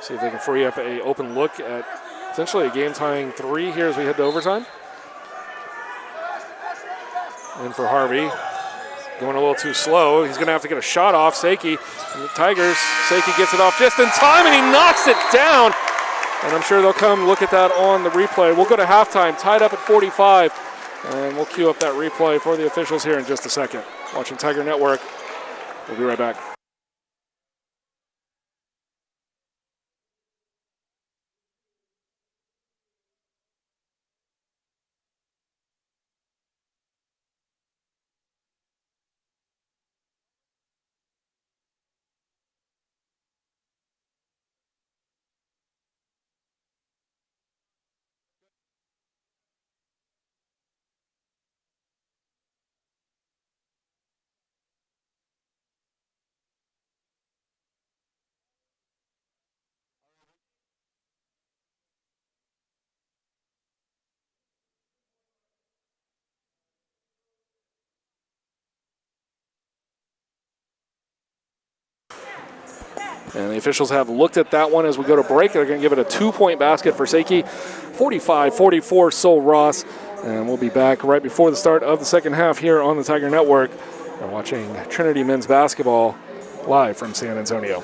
See if they can free up an open look at essentially a game-tying 3 here as we head to overtime. And for Harvey, going a little too slow. He's going to have to get a shot off. Seiki, and the Tigers, Seiki gets it off just in time, and he knocks it down. And I'm sure they'll come look at that on the replay. We'll go to halftime, tied up at 45, and we'll queue up that replay for the officials here in just a second. Watching Tiger Network. We'll be right back. And the officials have looked at that one as we go to break. They're going to give it a 2-point basket for Seiki. 45-44 Sol Ross. And we'll be back right before the start of the second half here on the Tiger Network. We're watching Trinity men's basketball live from San Antonio.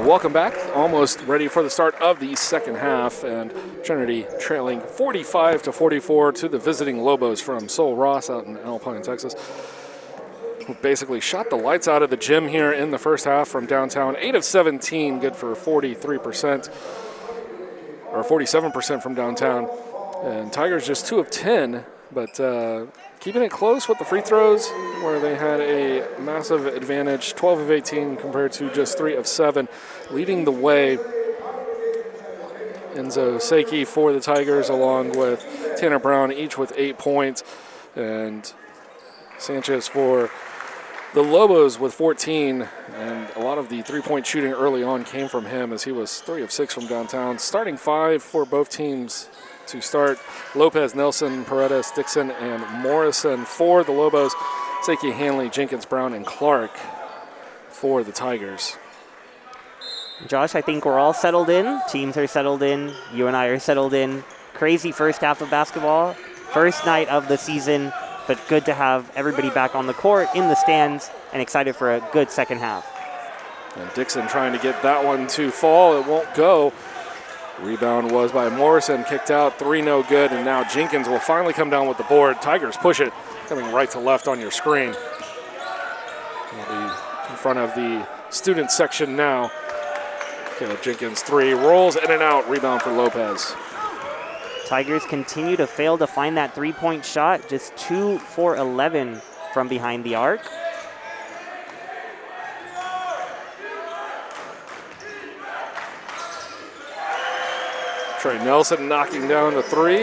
Welcome back. Almost ready for the start of the second half, and Trinity trailing 45-44 to the visiting Lobos from Sol Ross out in Alpine, Texas. Who basically shot the lights out of the gym here in the first half from downtown. 8 of 17, good for 43%, or 47% from downtown. And Tigers just 2 of 10, but keeping it close with the free throws, where they had a massive advantage, 12 of 18 compared to just 3 of 7. Leading the way, Enzo Seiki for the Tigers, along with Tanner Brown, each with 8 points, and Sanchez for the Lobos with 14, and a lot of the three-point shooting early on came from him, as he was 3 of 6 from downtown. Starting 5 for both teams to start: Lopez, Nelson, Paredes, Dixon, and Morrison for the Lobos. Seiki, Hanley, Jenkins, Brown, and Clark for the Tigers. Josh, I think we're all settled in. Teams are settled in. You and I are settled in. Crazy first half of basketball. First night of the season, but good to have everybody back on the court, in the stands, and excited for a good second half. And Dixon trying to get that one to fall. It won't go. Rebound was by Morrison, kicked out, 3 no good, and now Jenkins will finally come down with the board. Tigers push it, coming right to left on your screen. We'll be in front of the student section now. Caleb Jenkins, 3, rolls in and out, rebound for Lopez. Tigers continue to fail to find that three-point shot, just 2 for 11 from behind the arc. Trey Nelson knocking down the 3.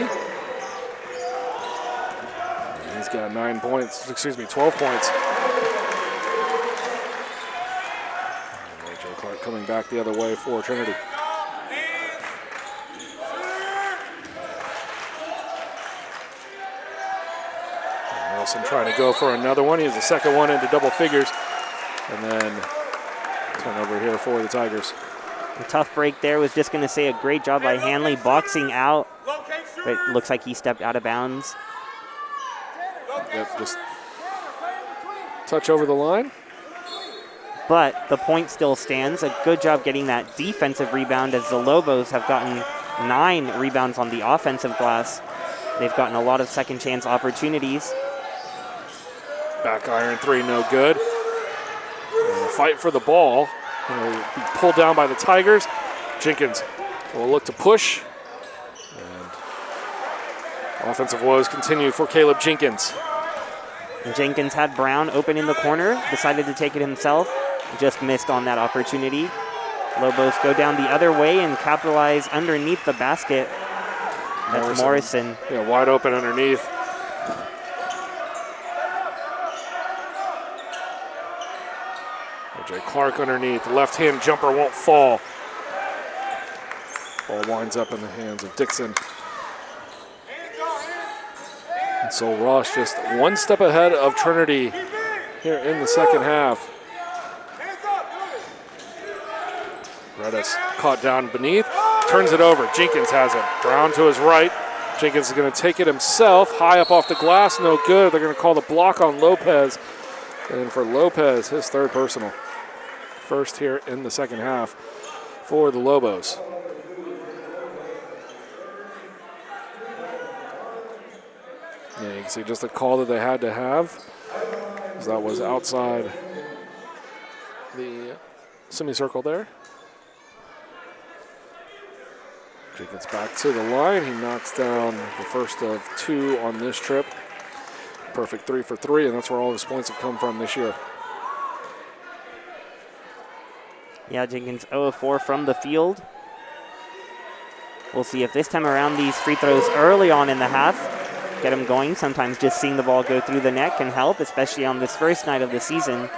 He's got 12 points. AJ Clark coming back the other way for Trinity. Nelson trying to go for another one. He has the second one into double figures. And then turnover here for the Tigers. A tough break there. Was just going to say a great job by Hanley boxing out, but it looks like he stepped out of bounds. Yep, just touch over the line. But the point still stands. A good job getting that defensive rebound, as the Lobos have gotten 9 rebounds on the offensive glass. They've gotten a lot of second chance opportunities. Back iron 3, no good. And a fight for the ball. Will be pulled down by the Tigers. Jenkins will look to push. And offensive woes continue for Caleb Jenkins. And Jenkins had Brown open in the corner, decided to take it himself, just missed on that opportunity. Lobos go down the other way and capitalize underneath the basket. That's Morrison. Yeah, wide open underneath. AJ Clark underneath. Left-hand jumper won't fall. Ball winds up in the hands of Dixon. And so Ross just one step ahead of Trinity here in the second half. Redis caught down beneath. Turns it over. Jenkins has it. Brown to his right. Jenkins is going to take it himself. High up off the glass. No good. They're going to call the block on Lopez. And for Lopez, his 3rd personal. First here in the second half for the Lobos. Yeah, you can see just a call that they had to have, because that was outside the semicircle there. Jenkins back to the line. He knocks down the first of 2 on this trip. Perfect 3 for 3, and that's where all his points have come from this year. Yeah, Jenkins 0 of 4 from the field. We'll see if this time around these free throws early on in the half get him going. Sometimes just seeing the ball go through the net can help, especially on this first night of the season.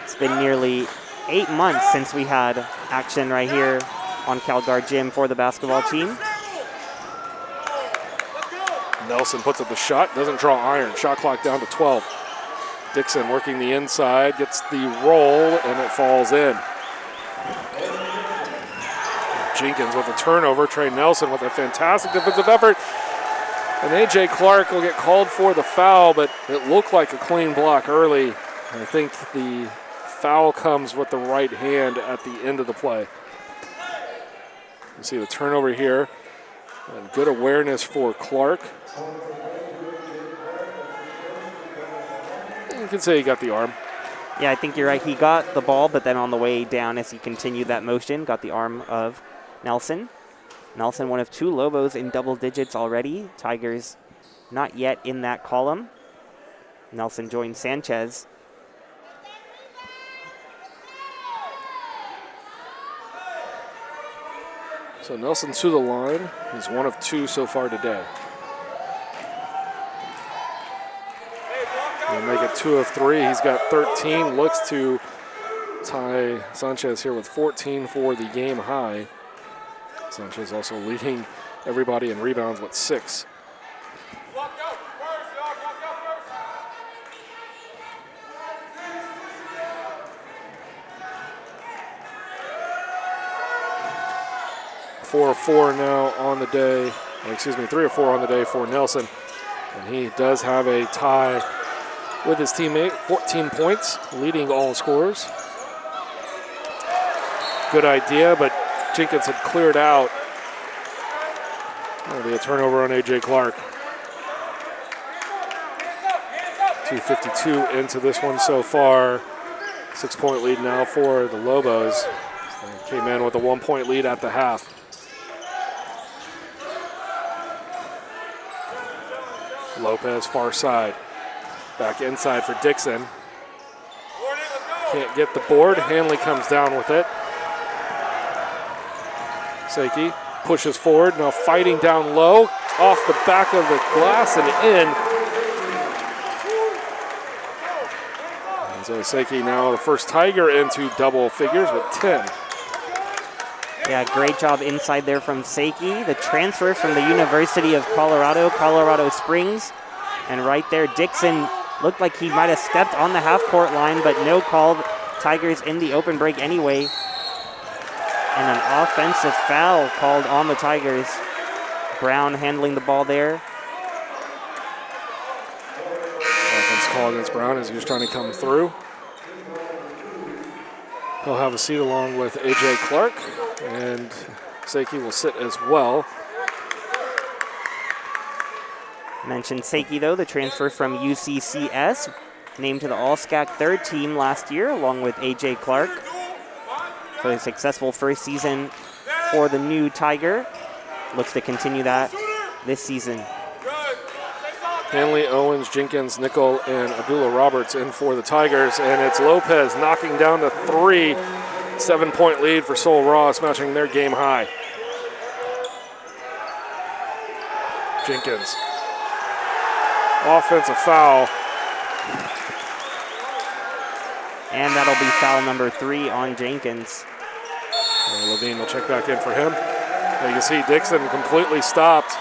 It's been nearly 8 months since we had action right here on CalGuard Gym for the basketball team. Nelson puts up the shot, doesn't draw iron. Shot clock down to 12. Dixon working the inside, gets the roll, and it falls in. Jenkins with a turnover. Trey Nelson with a fantastic defensive effort. And A.J. Clark will get called for the foul, but it looked like a clean block early. I think the foul comes with the right hand at the end of the play. You see the turnover here. And good awareness for Clark. You can say he got the arm. Yeah, I think you're right. He got the ball, but then on the way down as he continued that motion, got the arm of Nelson. Nelson, one of 2 Lobos in double digits already. Tigers not yet in that column. Nelson joined Sanchez. So Nelson to the line. He's 1 of 2 so far today. He'll make it 2 of 3. He's got 13. Looks to tie Sanchez here with 14 for the game high. Sanchez also leading everybody in rebounds with 6. Four of 4 now on the day, or excuse me, 3 of 4 on the day for Nelson. And he does have a tie with his teammate, 14 points, leading all scorers. Good idea, but Jenkins had cleared out. That'll be a turnover on A.J. Clark. 2:52 into this one so far. 6-point lead now for the Lobos. They came in with a 1-point lead at the half. Lopez far side. Back inside for Dixon. Can't get the board. Hanley comes down with it. Seiki pushes forward. Now fighting down low. Off the back of the glass and in. And so Seiki now the first Tiger into double figures with 10. Yeah, great job inside there from Seiki. The transfer from the University of Colorado, Colorado Springs. And right there, Dixon looked like he might have stepped on the half-court line, but no call. Tigers in the open break anyway. And an offensive foul called on the Tigers. Brown handling the ball there. Offense call against Brown as he was trying to come through. He'll have a seat along with A.J. Clark, and Seiki will sit as well. Mentioned Seiki, though, the transfer from UCCS, named to the All-SCAC third team last year, along with A.J. Clark. For a successful first season for the new Tiger. Looks to continue that this season. Hanley, Owens, Jenkins, Nickel, and Abdullah Roberts in for the Tigers, and it's Lopez knocking down the 3. 7-point lead for Sol Ross, matching their game high. Jenkins. Offensive foul. And that'll be foul number 3 on Jenkins. And Levine will check back in for him. You can see Dixon completely stopped.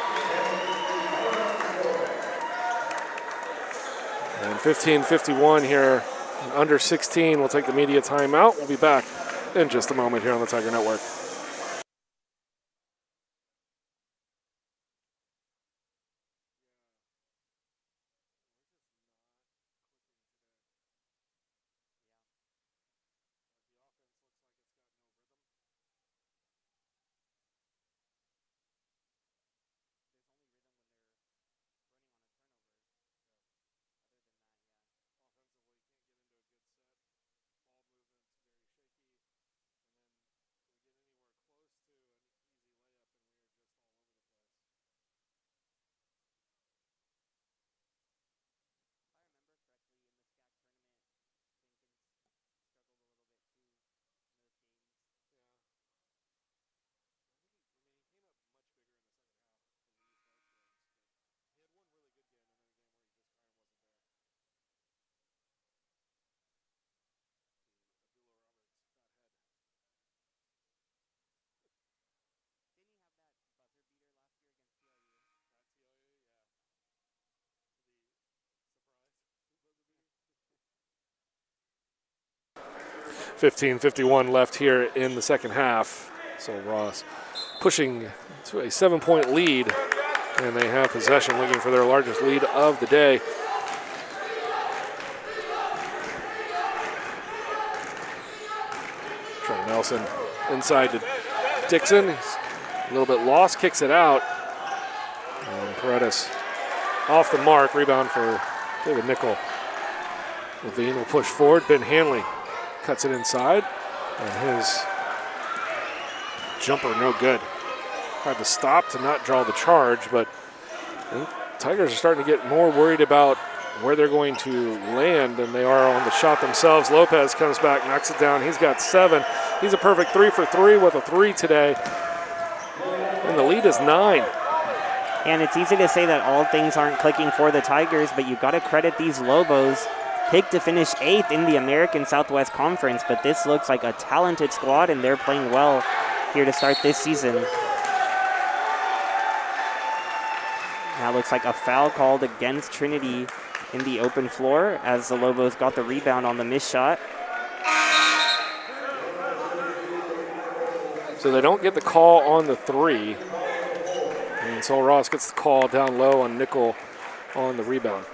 And 15:51 here. Under 16 will take the media timeout. We'll be back in just a moment here on the Tiger Network. .51 left here in the second half. So Ross pushing to a 7-point lead, and they have possession, looking for their largest lead of the day. Nelson inside to Dixon. He's a little bit lost, kicks it out. And Paredes off the mark, rebound for David Nickel. Levine will push forward. Ben Hanley cuts it inside, and his jumper no good. Had to stop to not draw the charge, but I think Tigers are starting to get more worried about where they're going to land than they are on the shot themselves. Lopez comes back, knocks it down. He's got 7. He's a perfect 3 for 3 with a 3 today. And the lead is 9. And it's easy to say that all things aren't clicking for the Tigers, but you've got to credit these Lobos. Picked to finish 8th in the American Southwest Conference, but this looks like a talented squad, and they're playing well here to start this season. Now looks like a foul called against Trinity in the open floor as the Lobos got the rebound on the missed shot. So they don't get the call on the 3. And Sol Ross gets the call down low on Nickel on the rebound.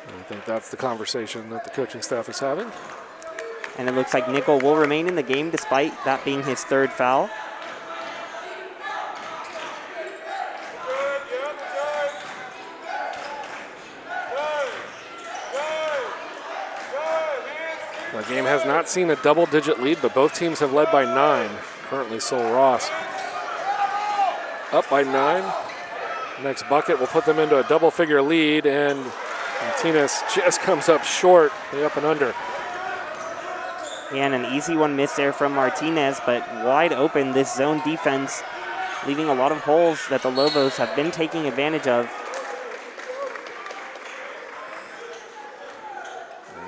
And I think that's the conversation that the coaching staff is having. And it looks like Nickel will remain in the game despite that being his 3rd foul. The game has not seen a double-digit lead, but both teams have led by 9. Currently, Sol Ross up by 9. Next bucket will put them into a double-figure lead, and Martinez just comes up short, the up and under. And an easy one missed there from Martinez, but wide open this zone defense, leaving a lot of holes that the Lobos have been taking advantage of.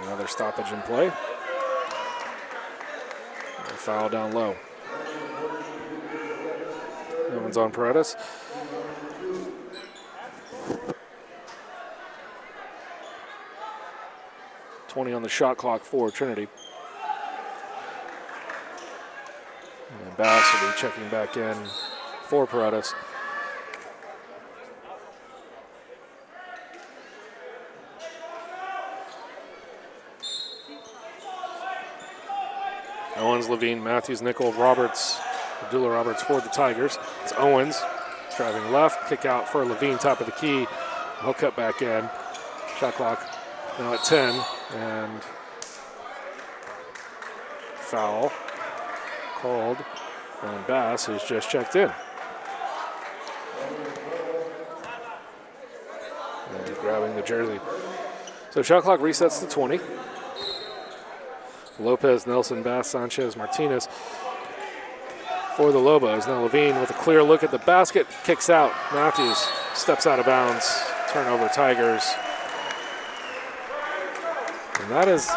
Another stoppage in play. A foul down low. That one's on Paredes. .20 on the shot clock for Trinity. And Bass will be checking back in for Paredes. Owens, Levine, Matthews, Nickel, Roberts, Abdullah Roberts for the Tigers. It's Owens driving left, kick out for Levine, top of the key. He'll cut back in. Shot clock now at 10, and foul called on Bass, who's just checked in. And grabbing the jersey. So shot clock resets to 20. Lopez, Nelson, Bass, Sanchez, Martinez for the Lobos. Now Levine with a clear look at the basket, kicks out. Matthews steps out of bounds. Turnover Tigers. And that is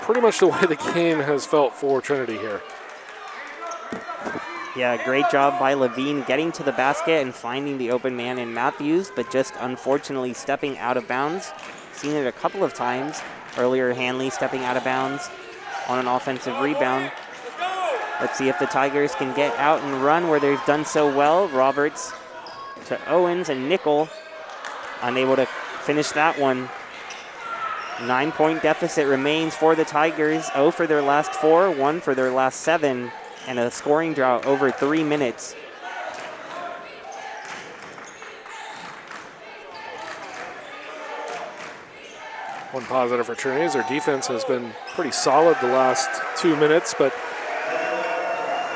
pretty much the way the game has felt for Trinity here. Yeah, great job by Levine getting to the basket and finding the open man in Matthews, but just unfortunately stepping out of bounds. Seen it a couple of times. Earlier, Hanley stepping out of bounds on an offensive rebound. Let's see if the Tigers can get out and run where they've done so well. Roberts to Owens, and Nickel unable to finish that one. 9-point deficit remains for the Tigers. 0 for their last 4, 1 for their last 7, and a scoring drought over 3 minutes. One positive for Trinity is their defense has been pretty solid the last 2 minutes, but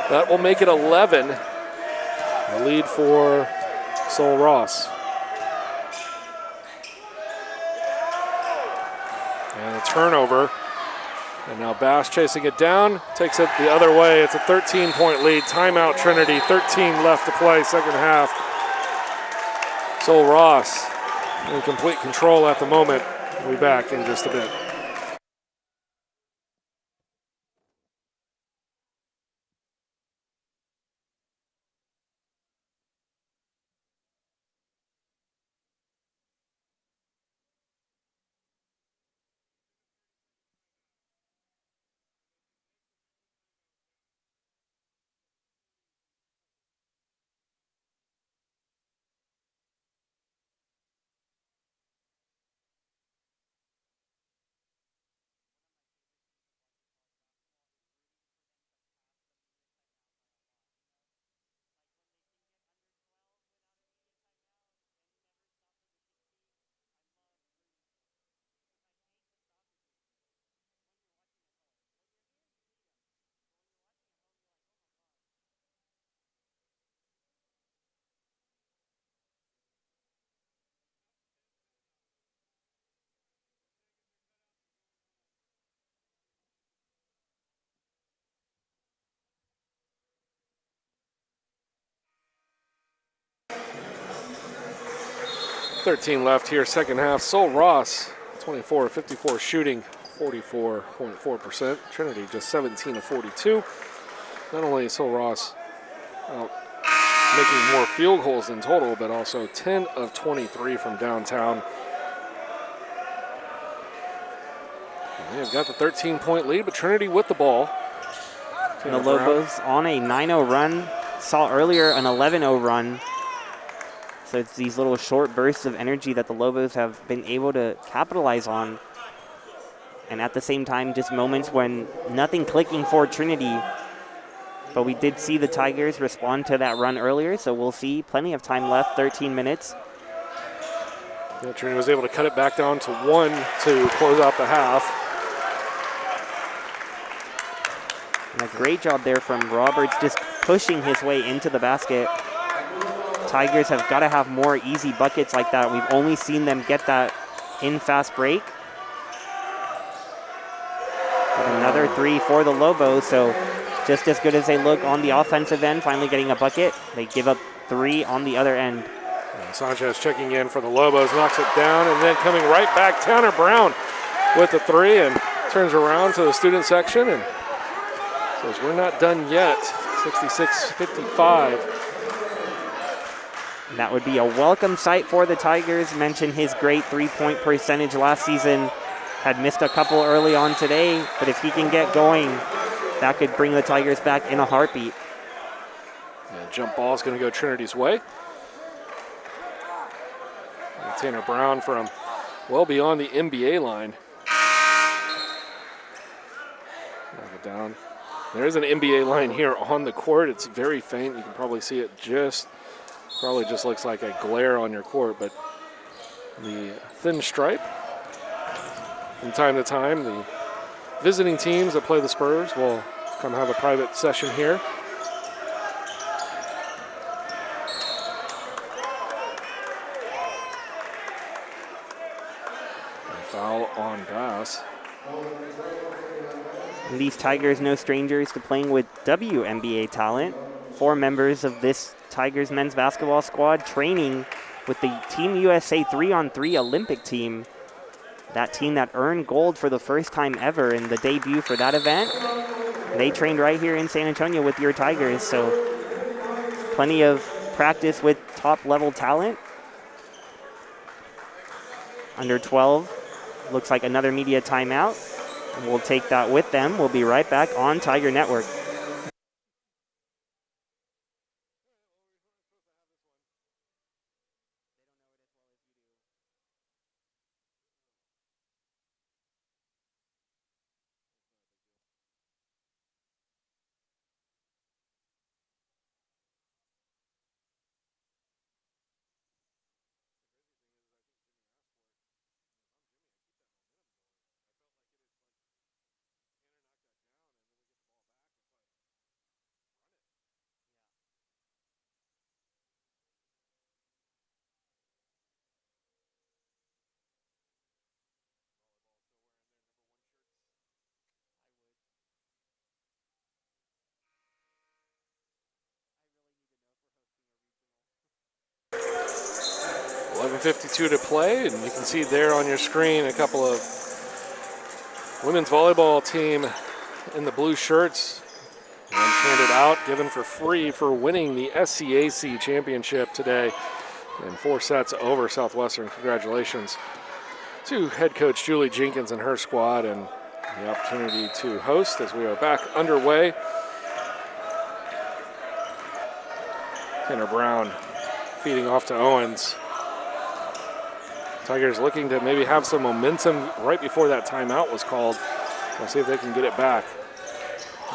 that will make it 11. The lead for Sol Ross. And a turnover. And now Bass chasing it down, takes it the other way. It's a 13-point lead. Timeout Trinity, 13 left to play, second half. Sol Ross in complete control at the moment. We'll be back in just a bit. 13 left here, second half. Sol Ross, 24 of 54 shooting, 44.4%. Trinity just 17 of 42. Not only is Sol Ross making more field goals in total, but also 10 of 23 from downtown. And they've got the 13-point lead, but Trinity with the ball. And the Lobos on a 9-0 run. Saw earlier an 11-0 run. So it's these little short bursts of energy that the Lobos have been able to capitalize on. And at the same time, just moments when nothing clicking for Trinity. But we did see the Tigers respond to that run earlier, so we'll see plenty of time left, 13 minutes. Yeah, Trinity was able to cut it back down to 1 to close out the half. And a great job there from Roberts, just pushing his way into the basket. Tigers have got to have more easy buckets like that. We've only seen them get that in fast break. And another 3 for the Lobos, so just as good as they look on the offensive end, finally getting a bucket. They give up 3 on the other end. And Sanchez checking in for the Lobos, knocks it down, and then coming right back, Tanner Brown with the 3, and turns around to the student section and says, we're not done yet, 66-55. That would be a welcome sight for the Tigers. Mentioned his great three-point percentage last season. Had missed a couple early on today, but if he can get going, that could bring the Tigers back in a heartbeat. And jump ball is going to go Trinity's way. And Tanner Brown from well beyond the NBA line. Knock it down. There is an NBA line here on the court. It's very faint. You can probably see it probably just looks like a glare on your court, but the thin stripe. From time to time, the visiting teams that play the Spurs will come have a private session here. A foul on Bass. And these Tigers, no strangers to playing with WNBA talent. 4 members of this Tigers men's basketball squad training with the Team USA 3-on-3 Olympic team. That team that earned gold for the first time ever in the debut for that event. They trained right here in San Antonio with your Tigers, so plenty of practice with top-level talent. Under 12, looks like another media timeout. And we'll take that with them. We'll be right back on Tiger Network. .52 to play, and you can see there on your screen a couple of women's volleyball team in the blue shirts. One's handed out, given for free for winning the SCAC championship today in 4 sets over Southwestern. Congratulations to head coach Julie Jenkins and her squad, and the opportunity to host as we are back underway. Tanner Brown feeding off to Owens. Tigers looking to maybe have some momentum right before that timeout was called. We'll see if they can get it back.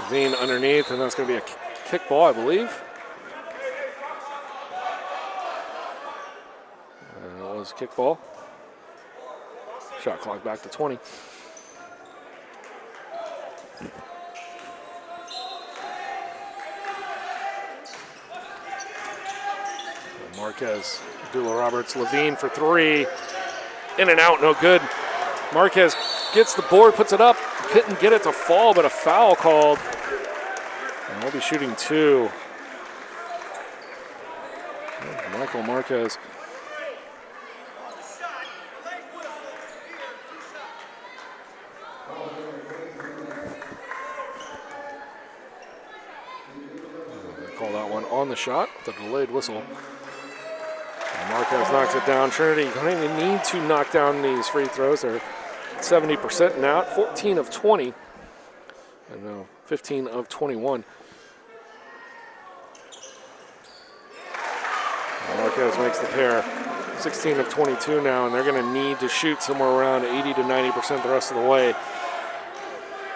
Levine underneath, and that's going to be a kick ball, I believe. And it was a kick ball. Shot clock back to 20. Marquez, Abdullah Roberts, Levine for 3. In and out, no good. Marquez gets the board, puts it up. Couldn't get it to fall, but a foul called. And we'll be shooting 2. Michael Marquez. call that one on the shot, the delayed whistle. And Marquez knocks it down. Trinity going to need to knock down these free throws. They're 70% now, 14 of 20, and now 15 of 21. And Marquez makes the pair, 16 of 22 now, and they're going to need to shoot somewhere around 80 to 90% the rest of the way.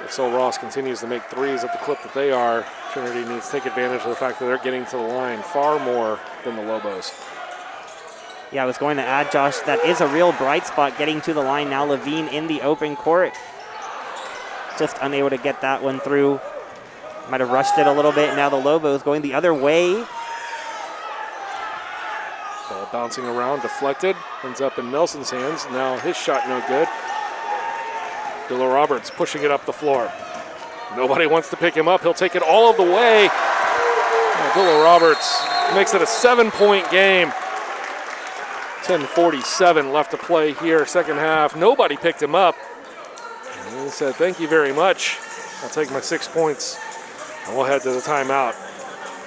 If Sul Ross continues to make threes at the clip that they are, Trinity needs to take advantage of the fact that they're getting to the line far more than the Lobos. Yeah, I was going to add, Josh, that is a real bright spot getting to the line now. Levine in the open court. Just unable to get that one through. Might have rushed it a little bit. Now the Lobos going the other way. Ball bouncing around, deflected. Ends up in Nelson's hands. Now his shot no good. Dilla Roberts pushing it up the floor. Nobody wants to pick him up. He'll take it all of the way. Dilla Roberts makes it a 7-point game. 10:47 left to play here, second half. Nobody picked him up. And he said, thank you very much. I'll take my 6 points. And we'll head to the timeout.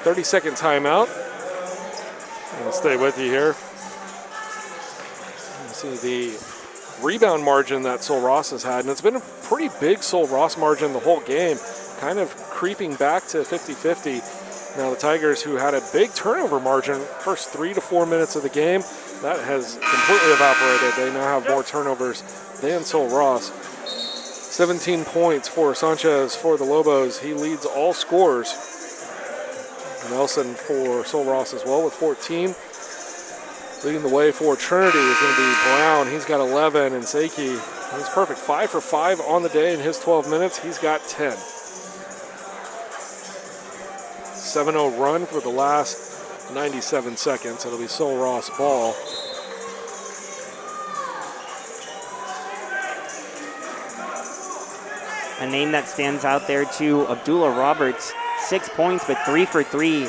30-second timeout. I'm going to stay with you here. You see the rebound margin that Sul Ross has had, and it's been a pretty big Sul Ross margin the whole game, kind of creeping back to 50-50. Now the Tigers, who had a big turnover margin first 3 to 4 minutes of the game, that has completely evaporated. They now have more turnovers than Sul Ross. 17 points for Sanchez for the Lobos. He leads all scorers. Nelson for Sul Ross as well with 14. Leading the way for Trinity is going to be Brown. He's got 11, and Seiki, he's perfect. 5 for 5 on the day in his 12 minutes. He's got 10. 7-0 run for the last 97 seconds. It'll be Sul Ross ball. A name that stands out there too, Abdullah Roberts, 6 points, but 3 for 3.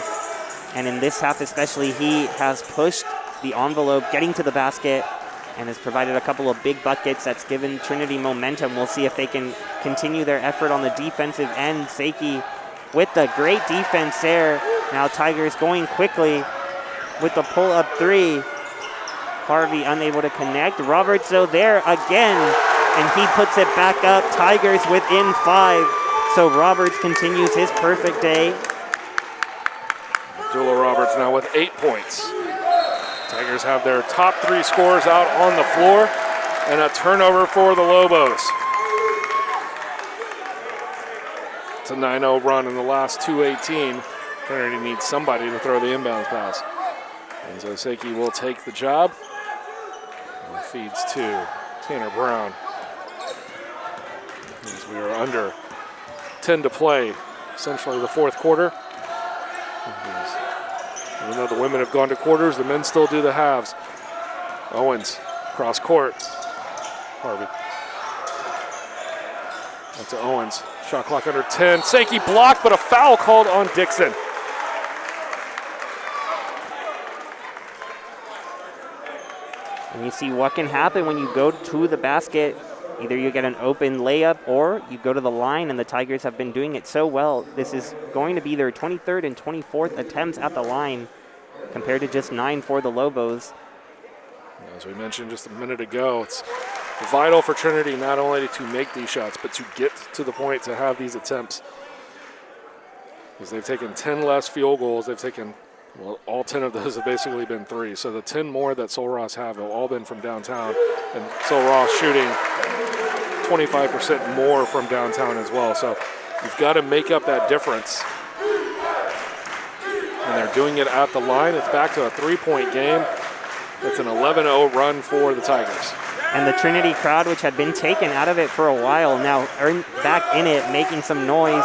And in this half especially, he has pushed the envelope, getting to the basket, and has provided a couple of big buckets. That's given Trinity momentum. We'll see if they can continue their effort on the defensive end. Seiki with the great defense there. Now Tigers going quickly with the pull-up three. Harvey unable to connect. Roberts, though, there again, and he puts it back up. Tigers within 5. So Roberts continues his perfect day. Abdullah Roberts now with 8 points. Tigers have their top 3 scorers out on the floor, and a turnover for the Lobos. It's a 9-0 run in the last 2:18. Trinity needs somebody to throw the inbounds pass. And Seiki will take the job. And feeds to Tanner Brown. As we are under 10 to play, essentially the fourth quarter. Even though the women have gone to quarters, the men still do the halves. Owens, cross court. Harvey. That's to Owens. Shot clock under 10. Seiki blocked, but a foul called on Dixon. And you see what can happen when you go to the basket. Either you get an open layup or you go to the line, and the Tigers have been doing it so well. This is going to be their 23rd and 24th attempts at the line compared to just 9 for the Lobos. As we mentioned just a minute ago, it's vital for Trinity not only to make these shots, but to get to the point to have these attempts. Because they've taken 10 less field goals. They've taken, well, all 10 of those have basically been 3. So the 10 more that Sul Ross have all been from downtown. And Sul Ross shooting 25% more from downtown as well. So you've got to make up that difference. And they're doing it at the line. It's back to a 3-point game. It's an 11-0 run for the Tigers. And the Trinity crowd, which had been taken out of it for a while, now are back in it, making some noise.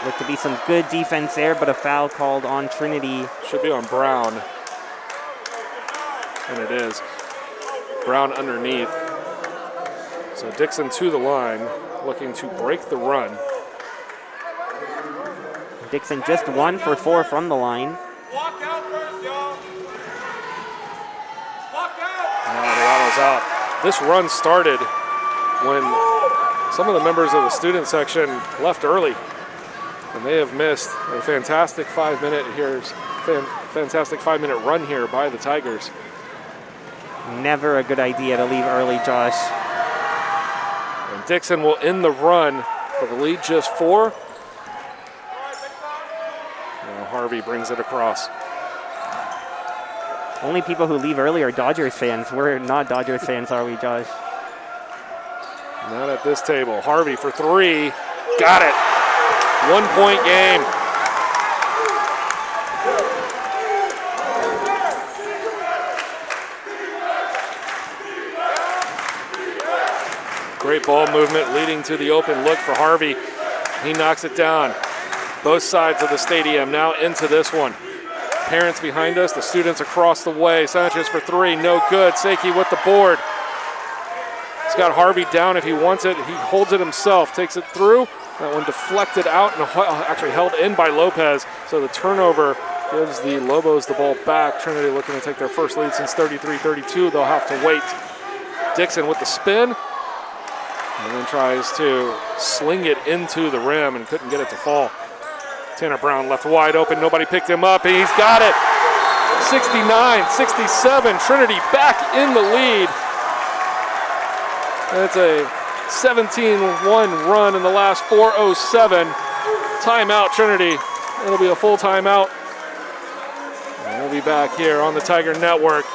Looked to be some good defense there, but a foul called on Trinity. Should be on Brown. And it is. Brown underneath. So Dixon to the line, looking to break the run. Dixon just 1 for 4 from the line. Walk out first, y'all. Walk out. Now Milano's out. This run started when some of the members of the student section left early, and they have missed a fantastic 5-minute fantastic 5-minute run here by the Tigers. Never a good idea to leave early, Josh. And Dixon will end the run for the lead just 4. Now Harvey brings it across. Only people who leave early are Dodgers fans. We're not Dodgers fans, are we, Josh? Not at this table. Harvey for 3. Got it. 1-point game. Great ball movement leading to the open look for Harvey. He knocks it down. Both sides of the stadium now into this one. Parents behind us, the students across the way. Sanchez for 3, no good. Seiki with the board. He's got Harvey down if he wants it. He holds it himself, takes it through. That one deflected out and actually held in by Lopez. So the turnover gives the Lobos the ball back. Trinity looking to take their first lead since 33-32. They'll have to wait. Dixon with the spin. And then tries to sling it into the rim and couldn't get it to fall. Tanner Brown left wide open. Nobody picked him up, and he's got it. 69-67. Trinity back in the lead. That's a 17-1 run in the last 4:07. Timeout, Trinity. It'll be a full timeout. And we'll be back here on the Tiger Network.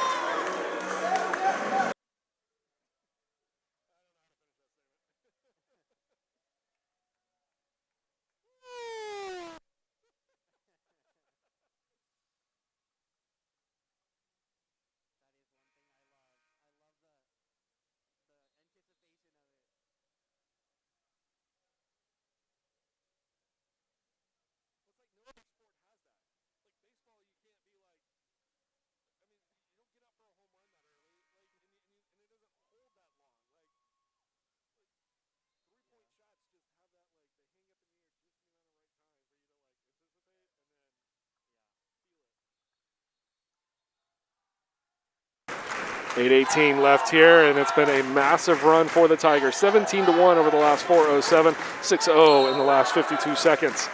.818 left here, and it's been a massive run for the Tigers. 17-1 over the last 4:07, 6-0 in the last 52 seconds.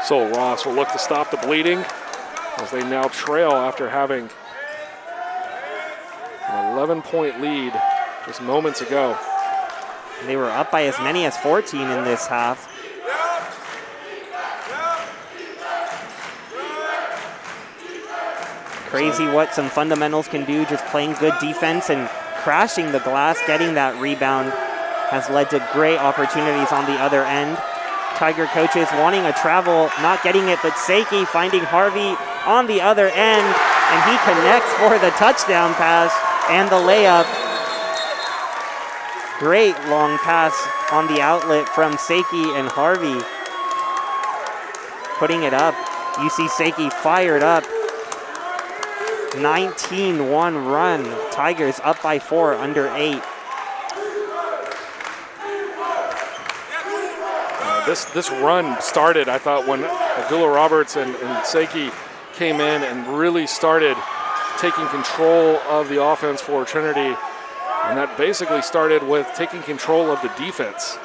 Sol Ross will look to stop the bleeding as they now trail after having an 11-point lead just moments ago. They were up by as many as 14 in this half. Crazy what some fundamentals can do, just playing good defense and crashing the glass, getting that rebound has led to great opportunities on the other end. Tiger coaches wanting a travel, not getting it, but Seiki finding Harvey on the other end, and he connects for the touchdown pass and the layup. Great long pass on the outlet from Seiki and Harvey. Putting it up. You see Seiki fired up. 19-1 run. Tigers up by 4, under 8. This run started, I thought, when Abdullah-Roberts and Seiki came in and really started taking control of the offense for Trinity. And that basically started with taking control of the defense.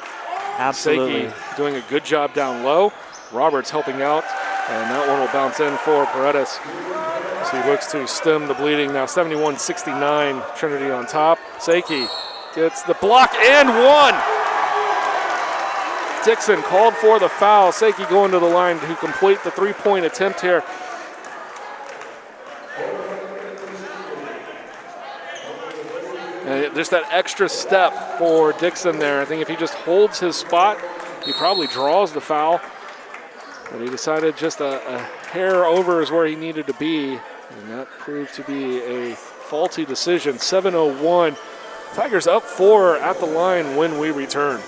Absolutely. Seiki doing a good job down low. Roberts helping out. And that one will bounce in for Paredes. So he looks to stem the bleeding. Now 71-69, Trinity on top. Seiki gets the block and one. Dixon called for the foul. Seiki going to the line to complete the three-point attempt here. And just that extra step for Dixon there. I think if he just holds his spot, he probably draws the foul. But he decided just a hair over is where he needed to be. And that proved to be a faulty decision. 7:01. Tigers up 4 at the line when we return.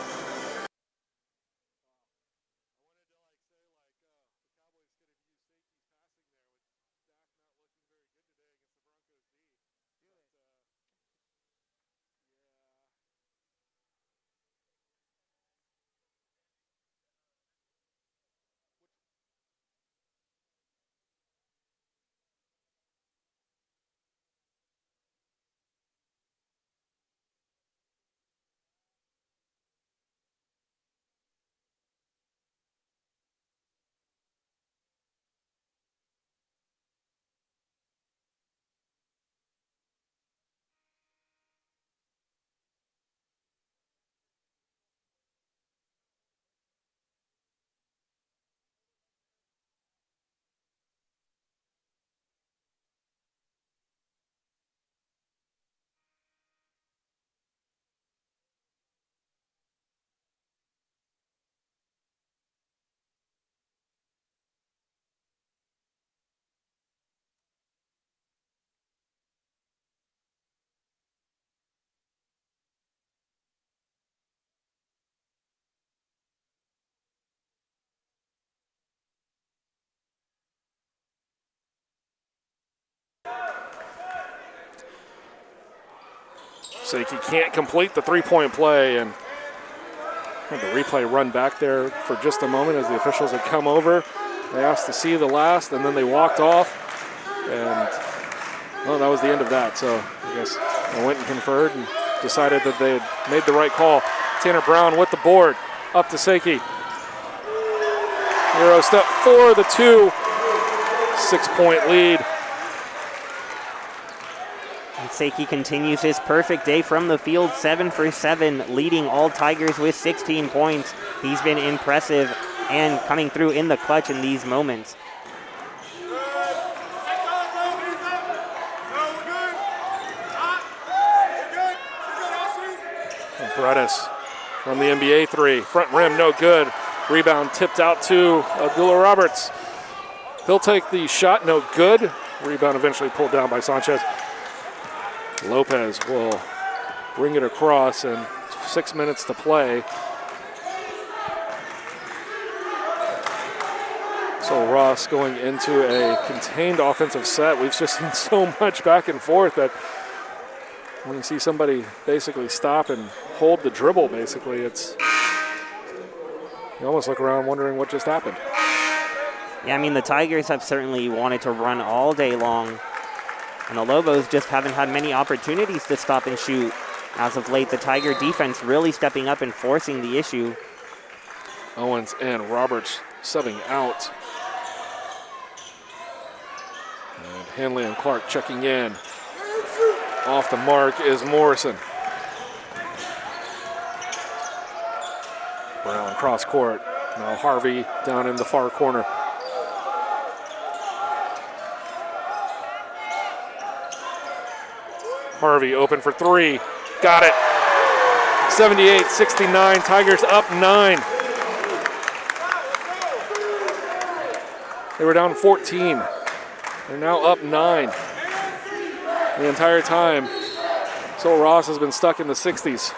Seiki can't complete the three-point play, and had the replay run back there for just a moment as the officials had come over. They asked to see the last, and then they walked off, and well, that was the end of that. So I guess they went and conferred and decided that they had made the right call. Tanner Brown with the board, up to Seiki. Euro step for the 2, 6-point lead. And Seiki continues his perfect day from the field, 7 for 7, leading all Tigers with 16 points. He's been impressive and coming through in the clutch in these moments. Paredes from the NBA 3, front rim, no good. Rebound tipped out to Abdullah Roberts. He'll take the shot, no good. Rebound eventually pulled down by Sanchez. Lopez will bring it across, and 6 minutes to play. So Ross going into a contained offensive set. We've just seen so much back and forth that when you see somebody basically stop and hold the dribble, basically, it's you almost look around wondering what just happened. Yeah, I mean, the Tigers have certainly wanted to run all day long, and the Lobos just haven't had many opportunities to stop and shoot. As of late, the Tiger defense really stepping up and forcing the issue. Owens and Roberts subbing out. And Hanley and Clark checking in. Off the mark is Morrison. Brown cross court. Now Harvey down in the far corner. Harvey open for 3. Got it. 78-69. Tigers up 9. They were down 14. They're now up 9. The entire time, Sol Ross has been stuck in the 60s.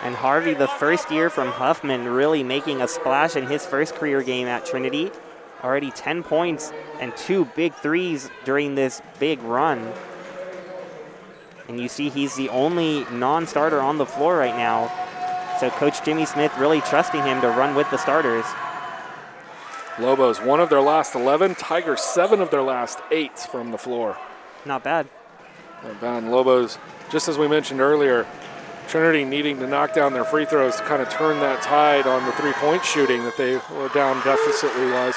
And Harvey, the first year from Huffman, really making a splash in his first career game at Trinity. Already 10 points and 2 big threes during this big run. And you see he's the only non-starter on the floor right now. So Coach Jimmy Smith really trusting him to run with the starters. Lobos, 1 of their last 11. Tigers, 7 of their last 8 from the floor. Not bad. Not bad. Lobos, just as we mentioned earlier, Trinity needing to knock down their free throws to kind of turn that tide on the three-point shooting that they were down deficitly-wise.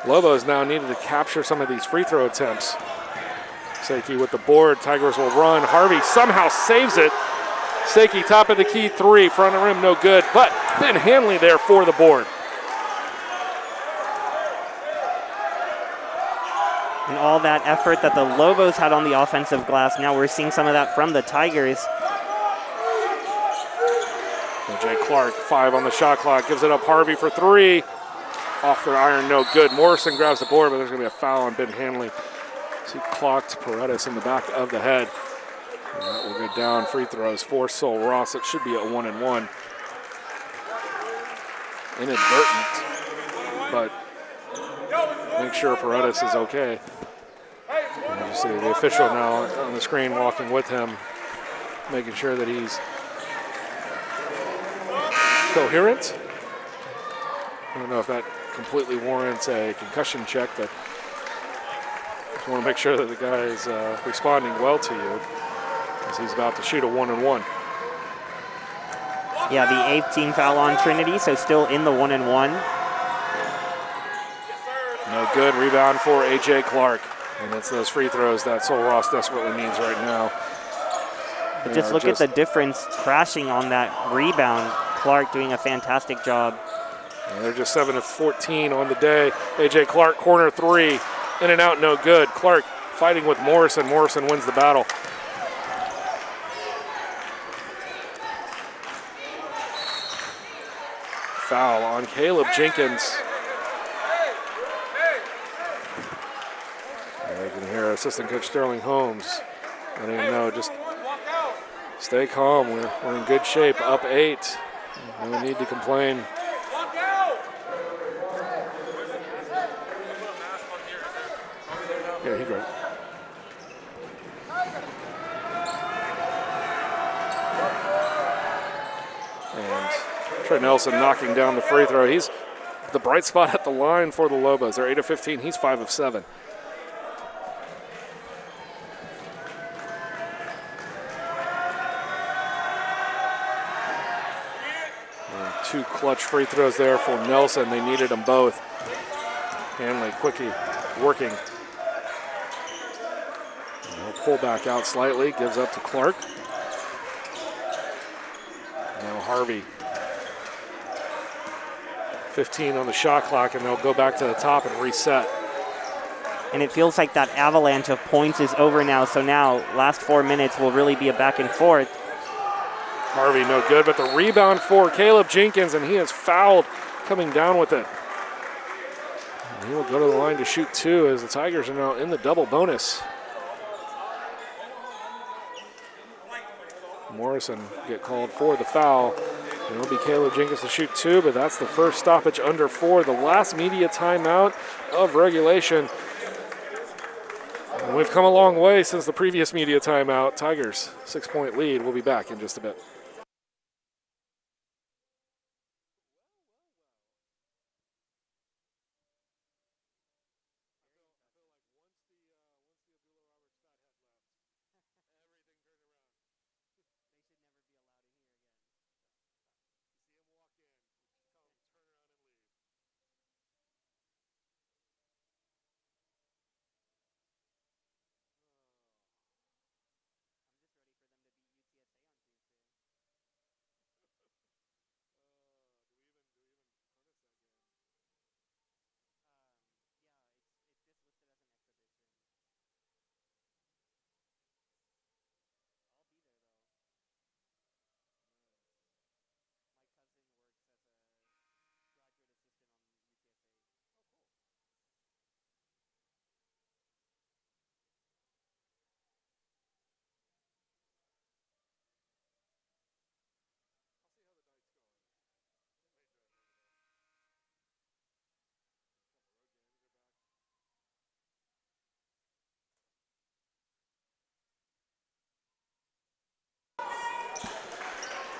Lobos now needed to capture some of these free throw attempts. Seiki with the board. Tigers will run. Harvey somehow saves it. Seiki top of the key 3. Front of the rim, no good. But Ben Hanley there for the board. And all that effort that the Lobos had on the offensive glass, now we're seeing some of that from the Tigers. Jay Clark, 5 on the shot clock, gives it up Harvey for 3. Off the iron, no good. Morrison grabs the board, but there's going to be a foul on Ben Hanley. So he clocked Paredes in the back of the head. And that will go down. Free throws for Sol Ross. It should be at 1-1. Inadvertent, but make sure Paredes is okay. And you see the official now on the screen walking with him, making sure that he's coherent. I don't know if that completely warrants a concussion check, but just want to make sure that the guy is responding well to you as he's about to shoot a 1-1. Yeah, the 8th team foul on Trinity, so still in the 1-1. No good. Rebound for A.J. Clark. And it's those free throws that Sol Ross desperately needs right now. But just look at the difference crashing on that rebound. Clark doing a fantastic job. They're just 7 of 14 on the day. A.J. Clark, corner 3. In and out, no good. Clark fighting with Morrison. Morrison wins the battle. Foul on Caleb Jenkins. You can hear assistant coach Sterling Holmes letting him know, just stay calm. We're in good shape, up 8. No need to complain. Yeah, he great. Trey Nelson knocking down the free throw. He's the bright spot at the line for the Lobos. They're 8 of 15. He's 5 of 7. And 2 clutch free throws there for Nelson. They needed them both. Hanley, Quickie working. And he'll pull back out slightly, gives up to Clark. Now Harvey. 15 on the shot clock, and they'll go back to the top and reset. And it feels like that avalanche of points is over now. So now, last 4 minutes will really be a back and forth. Harvey no good, but the rebound for Caleb Jenkins, and he is fouled coming down with it. And he will go to the line to shoot 2 as the Tigers are now in the double bonus. Morrison get called for the foul. It'll be Caleb Jenkins to shoot 2, but that's the first stoppage under 4, the last media timeout of regulation. And we've come a long way since the previous media timeout. Tigers 6-point lead. We'll be back in just a bit.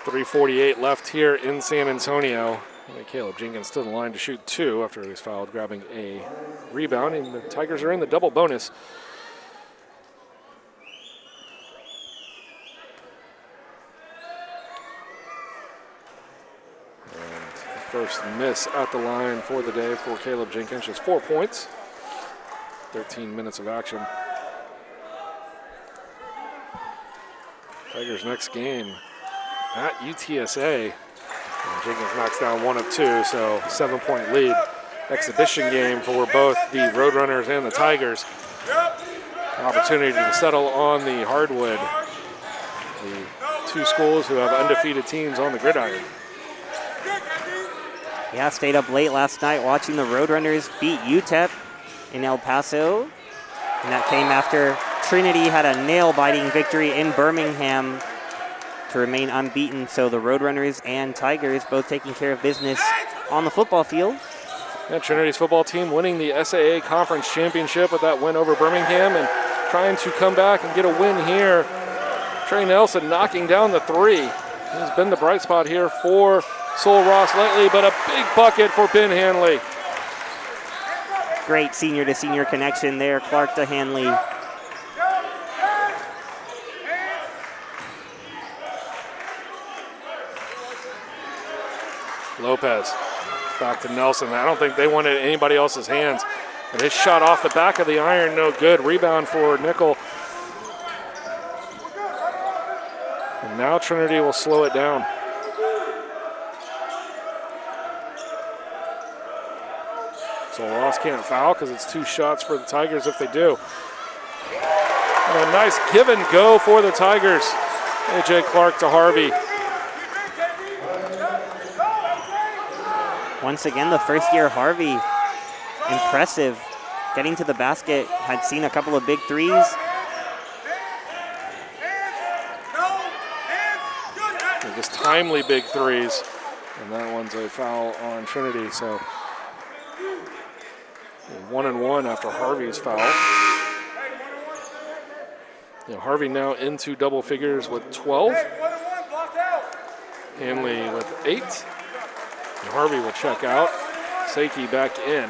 .348 left here in San Antonio. Caleb Jenkins to the line to shoot 2 after he was fouled, grabbing a rebound, and the Tigers are in the double bonus. And the first miss at the line for the day for Caleb Jenkins, just 4 points, 13 minutes of action. Tigers' next game at UTSA. And Jenkins knocks down 1 of 2, so 7-point lead. Exhibition game for both the Roadrunners and the Tigers. An opportunity to settle on the hardwood. The 2 schools who have undefeated teams on the gridiron. Yeah, stayed up late last night watching the Roadrunners beat UTEP in El Paso. And that came after Trinity had a nail-biting victory in Birmingham to remain unbeaten. So the Roadrunners and Tigers both taking care of business on the football field. Yeah, Trinity's football team winning the SAA Conference Championship with that win over Birmingham and trying to come back and get a win here. Trey Nelson knocking down the 3. He's been the bright spot here for Sol Ross lately, but a big bucket for Ben Hanley. Great senior-to-senior connection there, Clark to Hanley. Lopez back to Nelson. I don't think they wanted anybody else's hands. And his shot off the back of the iron, no good. Rebound for Nickel. And now Trinity will slow it down. So Ross can't foul because it's 2 shots for the Tigers if they do. And a nice give and go for the Tigers. A.J. Clark to Harvey. Once again, the first-year Harvey, impressive. Getting to the basket, had seen a couple of big threes. They're just timely big threes. And that one's a foul on Trinity, so 1-and-1 after Harvey's foul. Yeah, Harvey now into double figures with 12. Hanley with 8. And Harvey will check out. Seiki back in.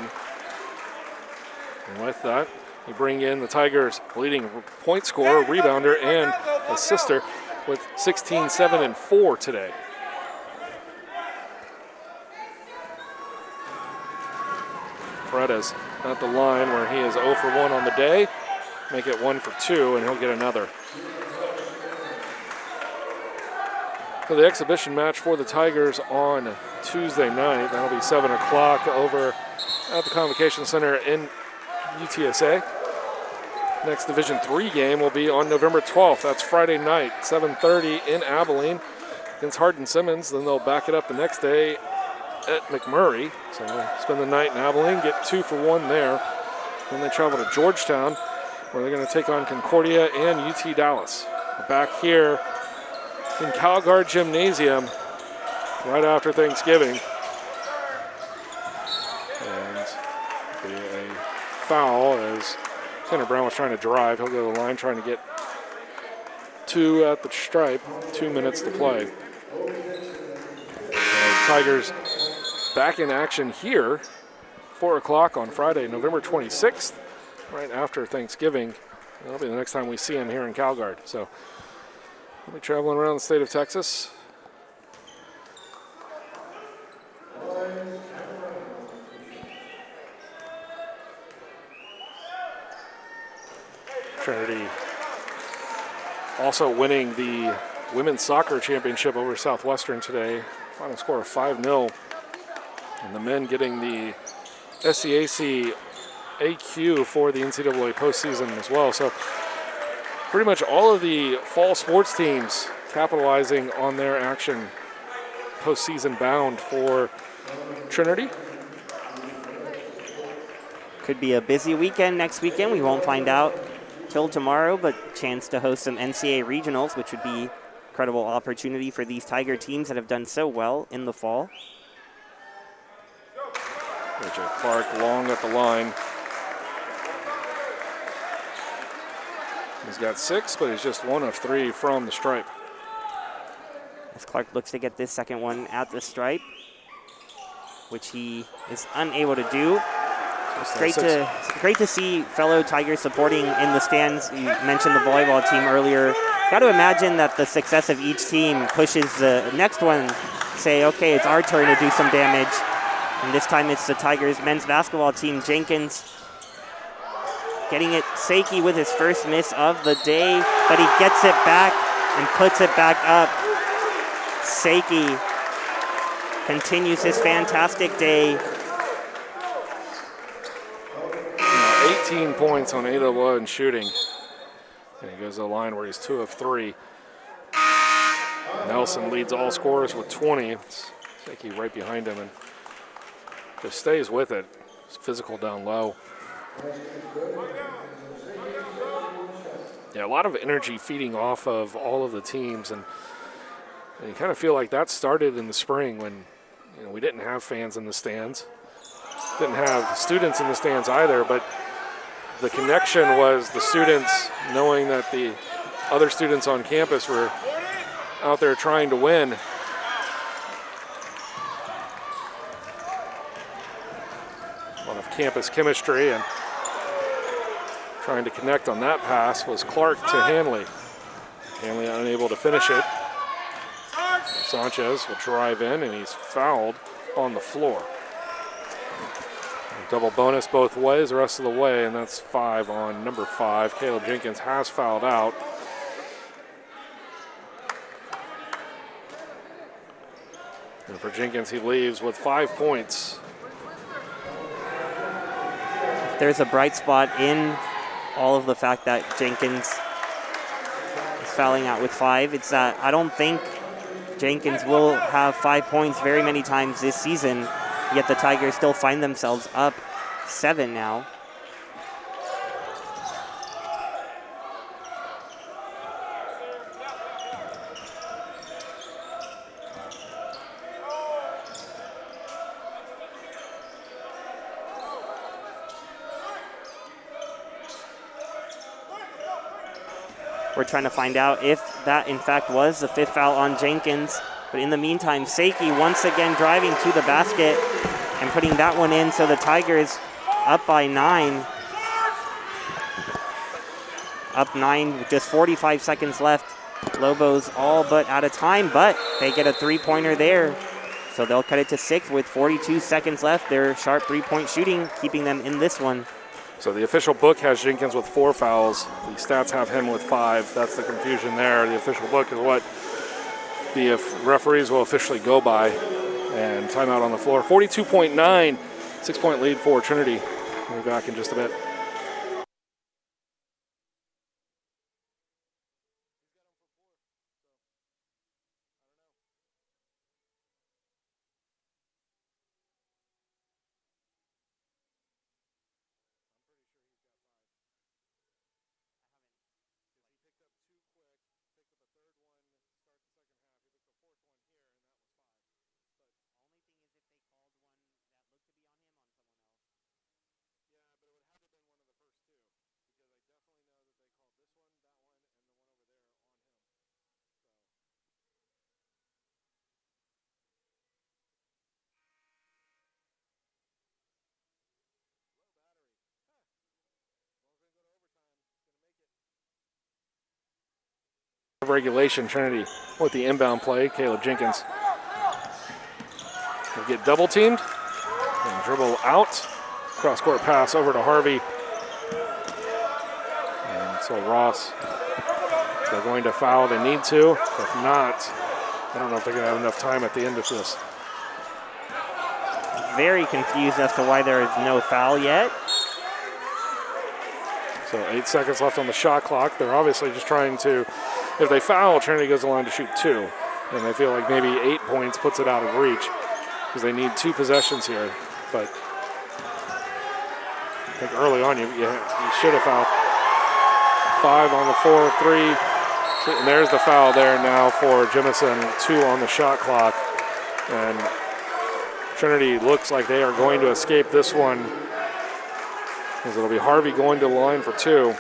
And with that, you bring in the Tigers' leading point scorer, rebounder, and assister with 16, 7, and 4 today. Paredes at the line where he is 0 for 1 on the day. Make it 1 for 2, and he'll get another. So the exhibition match for the Tigers on Tuesday night. That'll be 7 o'clock over at the Convocation Center in UTSA. Next Division III game will be on November 12th. That's Friday night, 7:30 in Abilene against Hardin-Simmons. Then they'll back it up the next day at McMurray. So they'll spend the night in Abilene, get 2 for 1 there. Then they travel to Georgetown, where they're going to take on Concordia and UT Dallas. Back here in Calgard Gymnasium right after Thanksgiving. And be a foul as Tanner Brown was trying to drive. He'll go to the line trying to get 2 at the stripe. 2 minutes to play. Tigers back in action here. 4 o'clock on Friday, November 26th, right after Thanksgiving. That'll be the next time we see him here in Calgard. So we'll be traveling around the state of Texas. Trinity also winning the women's soccer championship over Southwestern today. Final score of 5-0. And the men getting the SCAC AQ for the NCAA postseason as well. So pretty much all of the fall sports teams capitalizing on their action postseason bound for Trinity. Could be a busy weekend next weekend. We won't find out till tomorrow, but chance to host some NCAA regionals, which would be incredible opportunity for these Tiger teams that have done so well in the fall. AJ Clark long at the line. He's got 6, but he's just 1 of 3 from the stripe. As Clark looks to get this second one at the stripe, which he is unable to do. It's great to see fellow Tigers supporting in the stands. You mentioned the volleyball team earlier. Got to imagine that the success of each team pushes the next one, say, okay, it's our turn to do some damage. And this time it's the Tigers men's basketball team. Jenkins getting it. Seiki with his first miss of the day, but he gets it back and puts it back up. Seiki continues his fantastic day. 18 points on 8 of 11 shooting. And he goes to the line where he's 2 of 3. Nelson leads all scorers with 20. It's Seiki right behind him and just stays with it. It's physical down low. Yeah, a lot of energy feeding off of all of the teams, and you kind of feel like that started in the spring when we didn't have fans in the stands, didn't have students in the stands either, but the connection was the students knowing that the other students on campus were out there trying to win. A lot of campus chemistry, and trying to connect on that pass was Clark to Hanley. Hanley unable to finish it. Sanchez will drive in, and he's fouled on the floor. Double bonus both ways the rest of the way, and that's 5 on number 5. Caleb Jenkins has fouled out. And for Jenkins, he leaves with 5 points. If there's a bright spot in all of the fact that Jenkins is fouling out with 5, it's that I don't think Jenkins will have 5 points very many times this season. Yet the Tigers still find themselves up 7 now. We're trying to find out if that in fact was the 5th foul on Jenkins. But in the meantime, Seiki once again driving to the basket and putting that one in, so the Tigers up by 9. Up 9 with just 45 seconds left. Lobos all but out of time, but they get a three-pointer there. So they'll cut it to 6 with 42 seconds left. Their sharp three-point shooting keeping them in this one. So the official book has Jenkins with 4 fouls. The stats have him with 5. That's the confusion there. The official book is what the referees will officially go by. And timeout on the floor. 42.9, 6-point lead for Trinity. We'll be back in just a bit. Regulation, Trinity with the inbound play. Caleb Jenkins will get double teamed and dribble out. Cross court pass over to Harvey. And so Ross, they're going to foul. They need to. If not, I don't know if they're going to have enough time at the end of this. Very confused as to why there is no foul yet. So 8 seconds left on the shot clock. They're obviously just trying to, if they foul, Trinity goes to the line to shoot 2. And they feel like maybe 8 points puts it out of reach because they need 2 possessions here. But I think early on you should have fouled. 5 on the 4-3. And there's the foul there now for Jemison. 2 on the shot clock. And Trinity looks like they are going to escape this one, because it'll be Harvey going to the line for 2.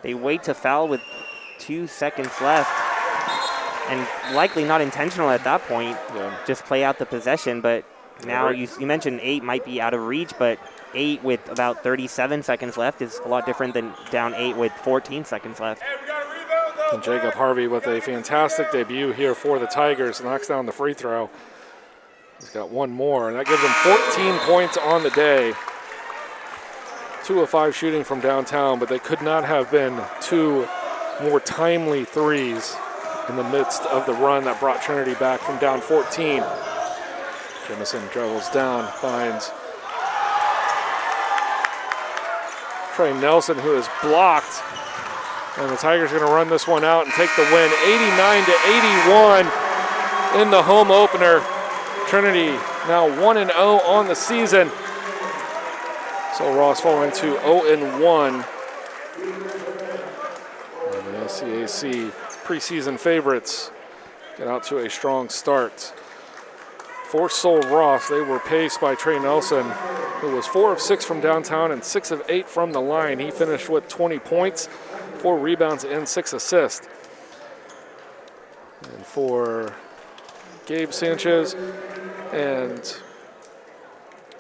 They wait to foul with 2 seconds left, and likely not intentional at that point. Yeah. Just play out the possession, but now you mentioned 8 might be out of reach, but 8 with about 37 seconds left is a lot different than down 8 with 14 seconds left. And Jacob Harvey with a fantastic debut here for the Tigers, knocks down the free throw. He's got 1 more, and that gives him 14 points on the day. 2 of 5 shooting from downtown, but they could not have been 2 more timely threes in the midst of the run that brought Trinity back from down 14. Jemison dribbles down, finds Trey Nelson, who is blocked. And the Tigers are going to run this one out and take the win, 89-81 in the home opener. Trinity now 1-0 on the season. So Ross falling to 0-1. And the NCAA preseason favorites get out to a strong start. For Sol Ross, they were paced by Trey Nelson, who was 4 of 6 from downtown and 6 of 8 from the line. He finished with 20 points. 4 rebounds and 6 assists. And for Gabe Sanchez and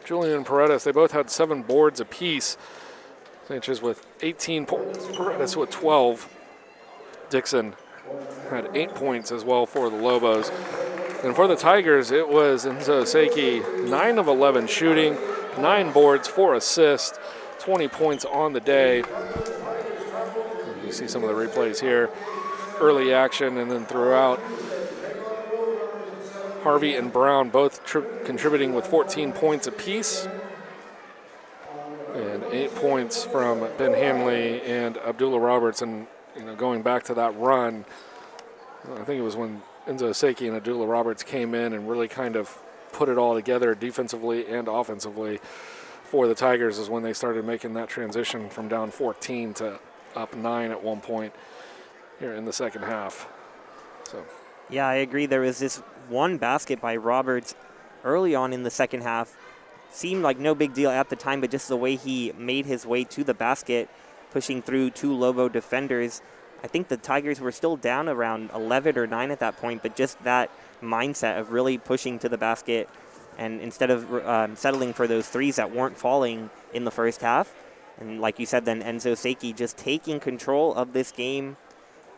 Julian Paredes, they both had 7 boards apiece. Sanchez with 18 points, Paredes with 12. Dixon had 8 points as well for the Lobos. And for the Tigers, it was Enzo Seiki, 9 of 11 shooting, 9 boards, 4 assists, 20 points on the day. You see some of the replays here. Early action and then throughout. Harvey and Brown both contributing with 14 points apiece. And 8 points from Ben Hanley and Abdullah Roberts. And going back to that run, I think it was when Enzo Seiki and Abdullah Roberts came in and really kind of put it all together defensively and offensively for the Tigers, is when they started making that transition from down 14 to up 9 at one point here in the second half. So, yeah, I agree. There was this one basket by Roberts early on in the second half, seemed like no big deal at the time, but just the way he made his way to the basket, pushing through 2 Lobo defenders. I think the Tigers were still down around 11 or 9 at that point, but just that mindset of really pushing to the basket and instead of settling for those threes that weren't falling in the first half. And like you said, then Enzo Seiki just taking control of this game.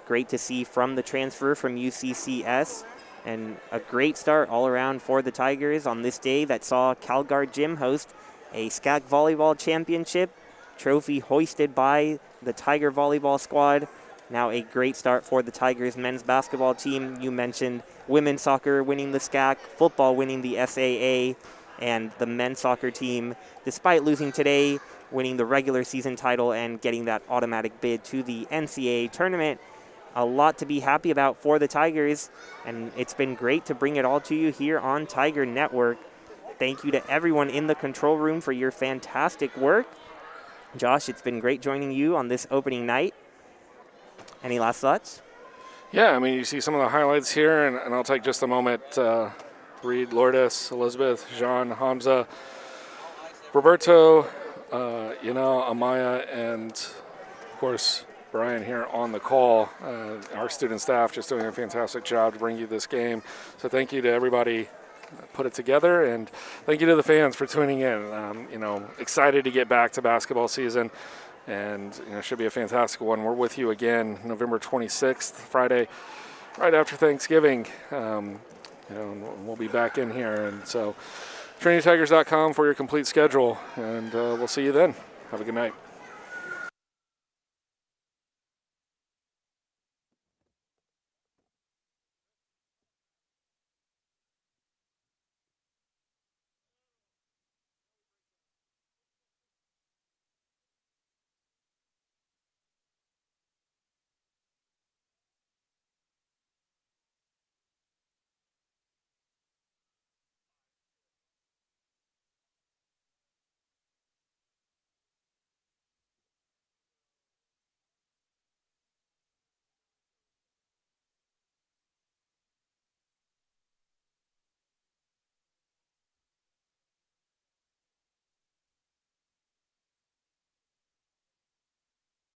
Great to see from the transfer from UCCS. And a great start all around for the Tigers on this day that saw Calgard Gym host a SCAC Volleyball Championship trophy hoisted by the Tiger Volleyball squad. Now a great start for the Tigers men's basketball team. You mentioned women's soccer winning the SCAC, football winning the SAA, and the men's soccer team, despite losing today, winning the regular season title and getting that automatic bid to the NCAA tournament. A lot to be happy about for the Tigers, and it's been great to bring it all to you here on Tiger Network. Thank you to everyone in the control room for your fantastic work. Josh, it's been great joining you on this opening night. Any last thoughts? Yeah, I mean, you see some of the highlights here, and I'll take just a moment. Reed, Lourdes, Elizabeth, Jean, Hamza, Roberto, Amaya, and, of course, Brian here on the call. Our student staff just doing a fantastic job to bring you this game. So thank you to everybody that put it together, and thank you to the fans for tuning in. Excited to get back to basketball season. And it should be a fantastic one. We're with you again November 26th, Friday, right after Thanksgiving. We'll be back in here. And so, TrinityTigers.com for your complete schedule. And we'll see you then. Have a good night.